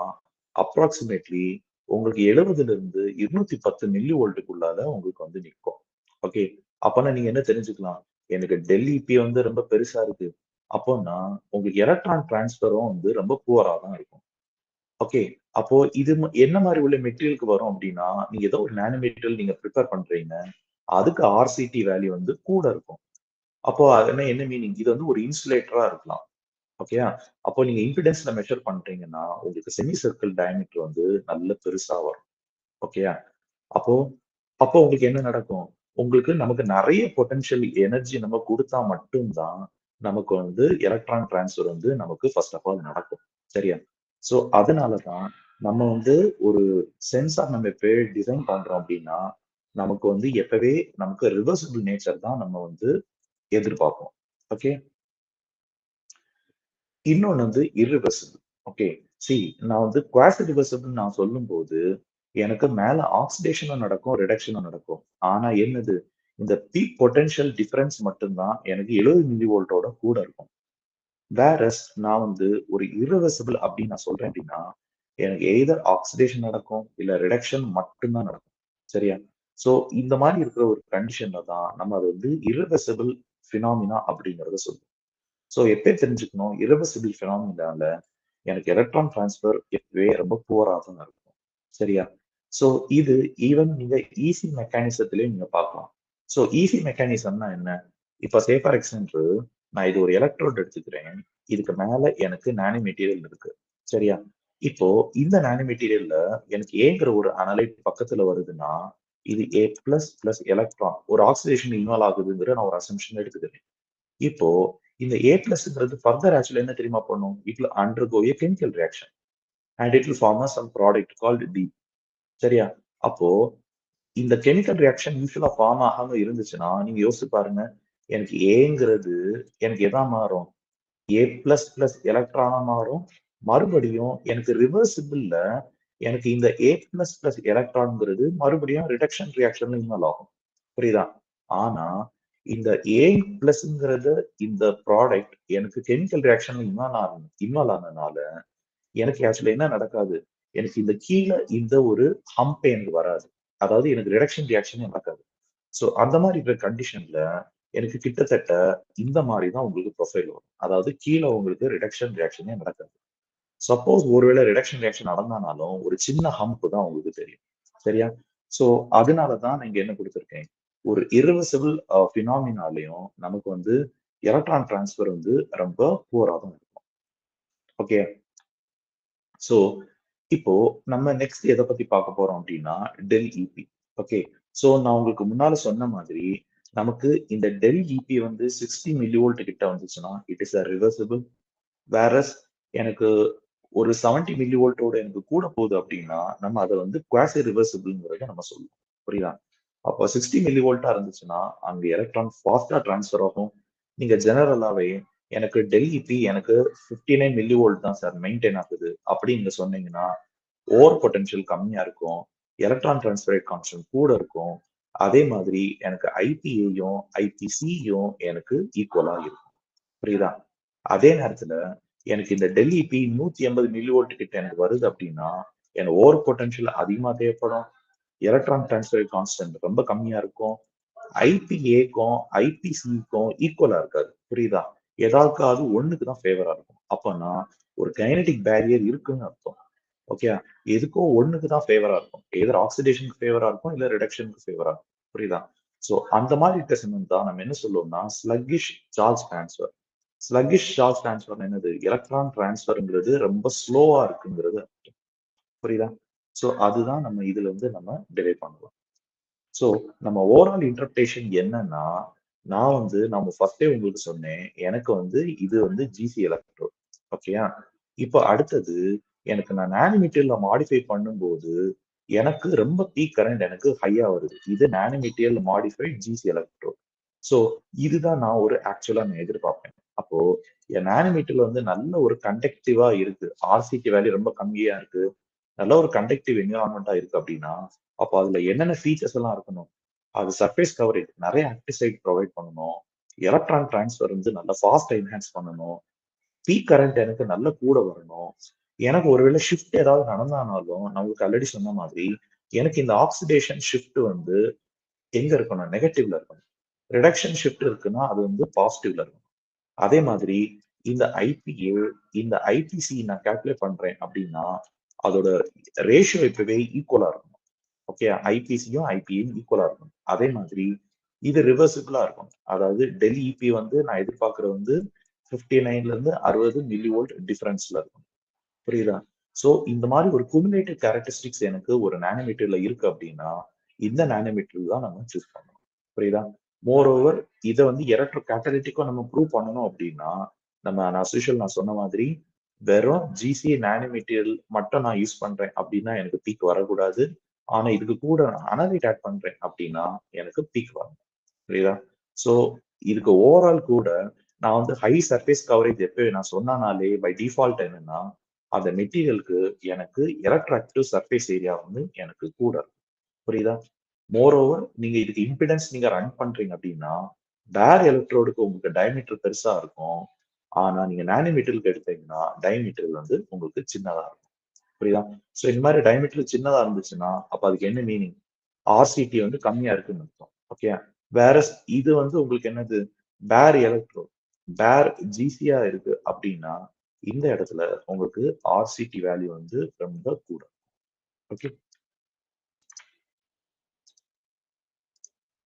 அப்ராக்சிமேட்லி உங்களுக்கு 70ல இருந்து 210 மில்லி வோல்ட்டுக்குள்ளால உங்களுக்கு வந்து நிற்கும். ஓகே. அப்பனா நீங்க என்ன தெரிஞ்சுக்கலாம்? எனக்கு டெல் இபி வந்து ரொம்ப பெருசா இருக்கு. அப்போன்னா உங்களுக்கு எலக்ட்ரான் டிரான்ஸ்ஃபரும் வந்து ரொம்ப புவரா தான் இருக்கும். ஓகே. அப்போ இது என்ன மாதிரி உள்ள மெட்டீரியலுக்கு வரும் அப்படின்னா, நீங்க ஏதோ ஒரு நானோ மெட்டீரியல் நீங்க பிரிப்பேர் பண்றீங்க. அதுக்கு ஆர்சிடி வேல்யூ வந்து கூட இருக்கும். அப்போ அது என்ன மீனிங்? இது வந்து ஒரு இன்சுலேட்டரா இருக்கலாம். ஓகேயா? அப்போ நீங்க இம்பிடன்ஸ்ல மெஷர் பண்றீங்கன்னா, உங்களுக்கு செமி சர்க்கிள் டயாமீட்டர் வந்து நல்ல பெருசா வரும். ஓகேயா? அப்போ அப்போ உங்களுக்கு என்ன நடக்கும்? உங்களுக்கு நமக்கு நெறைய பொட்டன்ஷியல் எனர்ஜி நம்ம குடுத்தா மட்டும் தான், நமக்கு வந்து எலக்ட்ரான் டிரான்ஸ்ஃபர் வந்து நமக்கு ஃபர்ஸ்ட் ஆஃப் ஆல் நடக்கும். சரியா? சோ அதனால தான் நம்ம வந்து ஒரு சென்சார் நம்ம எப்பவே டிசைன் பண்றோம் அப்டின்னா, நமக்கு வந்து எப்பவே நமக்கு ரிவர்சிபிள் நேச்சர் தான் நம்ம வந்து எதிர்பார்ப்போம். ஓகே. இன்னொன்னு வந்து இர்ரிவர்சிபிள். ஓகே. சி நான் வந்து குவாஸி ரிவர்சிபிள் நான் சொல்லும்போது, எனக்கு மேல ஆக்சிடேஷனும் நடக்கும், ரிடக்ஷனும் நடக்கும். ஆனா என்னது? இந்த பீக் பொட்டன்ஷியல் டிஃபரன்ஸ் மட்டும் தான் எனக்கு 70 மில்லி வோல்ட்டோட கூட இருக்கும். வேரஸ் நான் வந்து ஒரு இர்ரிவர்சிபிள் அப்படின்னு நான் சொல்றேன் அப்படின்னா, எனக்கு எய்தர் ஆக்சிடேஷன் நடக்கும், இல்ல ரிடக்ஷன் மட்டும் தான் நடக்கும். சரியா? சோ இந்த மாரி இருக்கிற ஒரு கண்டிஷன்ல தான் நம்ம அத வந்து இர்ரிவர்சிபிள் பினாமினா அப்படிங்கிறத சொல்லுவோம். சோ எப்பயே தெரிஞ்சுக்கணும், இர்ரிவர்சிபிள் பினாமினால எனக்கு எலக்ட்ரான் டிரான்ஸ்ஃபர் எப்பவே ரொம்ப புவரா தான் இருக்கும். சரியா? சோ இது ஈவன் நீங்க ஈசி மெக்கானிசத்திலயும் நீங்க பார்க்கலாம். சோ ஈசி மெக்கானிசம்னா என்ன? இப்ப சே ஃபார் எக்ஸாம்பிள் நான் இது ஒரு எலக்ட்ரோட் எடுத்துக்கிறேன். இதுக்கு மேல எனக்கு நானோ மெட்டீரியல் இருக்கு. சரியா? இப்போ இந்த நானோ மெட்டீரியல்ல எனக்கு ஏங்கிற ஒரு அனலைட் பக்கத்துல வருதுன்னா, இது ஏ பிளஸ் பிளஸ் எலக்ட்ரான் ஒரு ஆக்சிடேஷன் இன்வால்வ் ஆகுதுங்கிற நான் ஒரு அசம்ப்ஷன் எடுத்துக்கிறேன். இப்போ இந்த A பிளஸ்ங்கிறது ஃபர்தர் ஆக்சுவலா என்ன தெரியுமா பண்ணும்? It will undergo a chemical reaction and it will form a some product called D. சரியா? அப்போ இந்த கெமிக்கல் ரியாக்ஷன் யூசுவலா ஃபார்ம் ஆகாம இருந்துச்சுன்னா, நீங்க யோசிச்சு பாருங்க. எனக்கு ஏங்கிறது எனக்கு எதா மாறும்? ஏ பிளஸ் பிளஸ் எலக்ட்ரானா மாறும். மறுபடியும் எனக்கு ரிவர்சிபிள்ல எனக்கு இந்த ஏ பிளஸ் பிளஸ் எலக்ட்ரான்ங்கிறது மறுபடியும் ரிடக்ஷன் ரியாக்ஷன்ல இன்வால்வ் ஆகும். புரியுதா? ஆனா, இந்த ஏ பிளஸ்ங்கிறது இந்த ப்ராடக்ட் எனக்கு கெமிக்கல் ரியாக்ஷன்ல இன்வால்வ் ஆனனால, எனக்கு ஆக்சுவலா என்ன நடக்காது? எனக்கு இந்த கீழ இந்த ஒரு ஹம்ப் எனக்கு வராது. அதாவது எனக்கு ரிடக்ஷன் ரியாக்ஷனே நடக்காது. சோ அந்த மாரி இருக்கிற கண்டிஷன்ல எனக்கு கிட்டத்தட்ட இந்த மாதிரி தான் உங்களுக்கு ப்ரொஃபைல் வரும். அதாவது கீழே உங்களுக்கு ரிடக்ஷன் ரியாக்ஷனே நடக்காது. சப்போஸ் ஒருவேளை ரிடக்ஷன் ரியாக்ஷன் நடந்தானாலும் ஒரு சின்ன ஹம்ப் தான் உங்களுக்கு தெரியும். சரியா? சோ அதனால தான் நான் இங்க என்ன கொடுத்திருக்கேன். ஒரு இர்ரிவர்சிபிள் ஃபினாமினாலயும் நமக்கு வந்து எலக்ட்ரான் டிரான்ஸ்ஃபர் வந்து ரொம்ப புவரா தான் இருக்கும். ஓகே. சோ இப்போ நம்ம நெக்ஸ்ட் எத பத்தி பார்க்க போறோம் அப்படின்னா டெல் இபி. ஓகே. சோ நான் உங்களுக்கு முன்னால சொன்ன மாதிரி நமக்கு இந்த டெல் இபி வந்து 60 மில்லிவோல்ட் கிட்ட வந்துச்சுன்னா it is a reversible. Whereas எனக்கு ஒரு 70 மில்லிவோல்ட்டோட எனக்கு கூட போகுது அப்படின்னா நம்ம அதை வந்து குவாசி ரிவர்சிபிள்ங்கிறத நம்ம சொல்லுவோம். புரியுதா? அப்போ 60 மில்லிவோல்ட்டா இருந்துச்சுன்னா அங்க எலக்ட்ரான் ஃபாஸ்டா டிரான்ஸ்ஃபர் ஆகும். நீங்க ஜெனரலாவே எனக்கு டெல் இபி எனக்கு 59 மில்லிவோல்ட் தான் சார் மெயின்டைன் ஆகுது அப்படின்னு நீங்க சொன்னீங்கன்னா ஓவர் பொட்டன்ஷியல் கம்மியா இருக்கும். எலக்ட்ரான் டிரான்ஸ்ஃபர் ரேட் கான்ஸ்டன்ட் கூட இருக்கும். அதே மாதிரி எனக்கு ஐபிஏயும் ஐபிசியும் எனக்கு ஈக்குவலா இருக்கும். புரியுதா? அதே நேரத்துல எனக்கு இந்த டெல் இபி 180 மில்லிவோல்ட் கிட்ட எனக்கு வருது அப்படின்னா எனக்கு ஓவர் பொட்டன்ஷியல் அதிகமா தேவைப்படும். எலக்ட்ரான் டிரான்ஸ்ஃபர் கான்ஸ்டன்ட் ரொம்ப கம்மியா இருக்கும். ஐபிஏக்கும் ஐபிசிக்கும் ஈக்குவலா இருக்காது. புரியுதா? ஏதாவுக்காவது ஒண்ணுக்கு தான் ஃபேவரா இருக்கும். அப்பன்னா ஒரு கைனடிக் பேரியர் இருக்குன்னு அர்த்தம். ஓகே. எதுக்கோ ஒண்ணுக்கு தான் ஃபேவரா இருக்கும். எதர் ஆக்சிடேஷனுக்கு ஃபேவரா இருக்கும், இல்ல ரிடக்ஷனுக்கு ஃபேவரா இருக்கும். புரியுதா? சோ அந்த மாதிரி இருக்க சிமெண்ட் தான் நம்ம என்ன சொல்லுவோம்னா sluggish charge transfer. Sluggish charge transfer என்னது? எலக்ட்ரான் டிரான்ஸ்ஃபர்ங்கிறது ரொம்ப ஸ்லோவா இருக்குங்கிறது அர்த்தம். புரியுதா? சோ அதுதான் நம்ம இதுல இருந்து நம்ம டிரைவ் பண்ணுவோம். சோ நம்ம ஓவரால் இன்டர்பிரேஷன் என்னன்னா, நான் வந்து நம்ம ஃபர்ஸ்டே உங்களுக்கு சொன்னேன். எனக்கு வந்து இது வந்து ஜிசி எலக்ட்ரோட். ஓகேயா? இப்போ அடுத்தது எனக்கு நான் நானோமீட்டர்ல மாடிஃபை பண்ணும்போது, எனக்கு ரொம்ப பீக் கரண்ட் எனக்கு ஹையா வருது. இது நானோமீட்டர்ல மாடிஃபைட் ஜிசி எலக்ட்ரோட். சோ இதுதான் நான் ஒரு ஆக்சுவலா நான் எதிர்பார்ப்பேன். அப்போ என் நானோமீட்டர்ல வந்து நல்ல ஒரு கண்டக்டிவா இருக்கு. ஆர்சிடி வேல்யூ ரொம்ப கம்மியா இருக்கு. நல்ல ஒரு கண்டக்டிவ் என்விரான்மெண்டா இருக்கு அப்படின்னா, அப்போ அதுல என்னென்ன ஃபீச்சர்ஸ் எல்லாம் இருக்கணும்? அது சர்ஃபேஸ் கவரேஜ் நிறைய ஆக்டிசைட் ப்ரொவைட் பண்ணணும். எலக்ட்ரான் டிரான்ஸ்ஃபர் வந்து நல்ல ஃபாஸ்ட் என்ஹான்ஸ் பண்ணணும். பீக் கரண்ட் எனக்கு நல்ல கூட வரணும். எனக்கு ஒருவேளை ஷிஃப்ட் ஏதாவது நடந்தானாலும் நம்மளுக்கு ஆல்ரெடி சொன்ன மாதிரி எனக்கு இந்த ஆக்சிடேஷன் ஷிஃப்ட் வந்து எங்க இருக்கணும்? நெகட்டிவ்ல இருக்கணும். ரிடக்ஷன் ஷிஃப்ட் இருக்குன்னா அது வந்து பாசிட்டிவ்ல இருக்கணும். அதே மாதிரி இந்த ஐபிஏ, இந்த ஐபிசி நான் கால்குலேட் பண்றேன் அப்படின்னா அதோட ரேஷியோ இப்பவே ஈக்குவலா இருக்கணும். ஓகே. ஐபிசியும் ஐபியும் ஈக்குவலா இருக்கணும். அதே மாதிரி இது ரிவர்சிபிளா இருக்கும். அதாவது டெல் இபி வந்து நான் எதிர்பார்க்கறது வந்து 59ல இருந்து 60 மில்லி வோல்ட் டிஃபரன்ஸ்ல இருக்கும். புரியுதா? சோ இந்த மாதிரி ஒரு குமுலேட்டிவ் கேரக்டரிஸ்டிக்ஸ் எனக்கு ஒரு நானோமீட்டர்ல இருக்கு அப்படின்னா இந்த நானோமீட்டர் தான் நம்ம சூஸ் பண்ணணும். புரியுதா? மோர் ஓவர் இதை வந்து எலக்ட்ரோ கேட்டலிட்டிக்கும் நம்ம ப்ரூவ் பண்ணணும் அப்படின்னா நம்ம நான் சொன்ன மாதிரி வெறும் ஜிசி நானோமீட்டர் மட்டும் நான் யூஸ் பண்றேன் அப்படின்னா எனக்கு பீக் வரக்கூடாது. ஆனா இதுக்கு கூட நான் அனலைட் ஆட் பண்றேன் அப்படின்னா எனக்கு பீக் வரும். புரியுதா? சோ இதுக்கு ஓவரால் கூட நான் வந்து ஹை சர்ஃபேஸ் கவரேஜ் எப்போ நான் சொன்னாலே பை டிஃபால்ட் என்னன்னா அந்த மெட்டீரியலுக்கு எனக்கு எலக்ட்ராக்டிவ் சர்ஃபேஸ் ஏரியா வந்து எனக்கு கூட இருக்கும். புரியுதா? மோர் ஓவர் நீங்க இதுக்கு இம்பிடன்ஸ் நீங்க ரன் பண்றீங்க அப்படின்னா பேர் எலக்ட்ரோடுக்கு உங்களுக்கு டயமீட்டர் பெருசா இருக்கும். ஆனா நீங்க நானோமீட்டருக்கு எடுத்தீங்கன்னா டயமீட்டர் வந்து உங்களுக்கு சின்னதா இருக்கும். புரியுதா? சோ இந்த மாதிரி டயமீட்டர் சின்னதா இருந்துச்சுன்னா அப்ப அதுக்கு என்ன மீனிங்? ஆர்சிடி வந்து கம்மியா இருக்குன்னு அர்த்தம். ஓகே. வேற இது வந்து உங்களுக்கு என்னது? பேர் எலக்ட்ரோட். பேர் ஜிசியா இருக்கு அப்படின்னா இந்த இடத்துல உங்களுக்கு ஆர்சிடி வேல்யூ வந்து ரொம்ப கூட. ஓகே.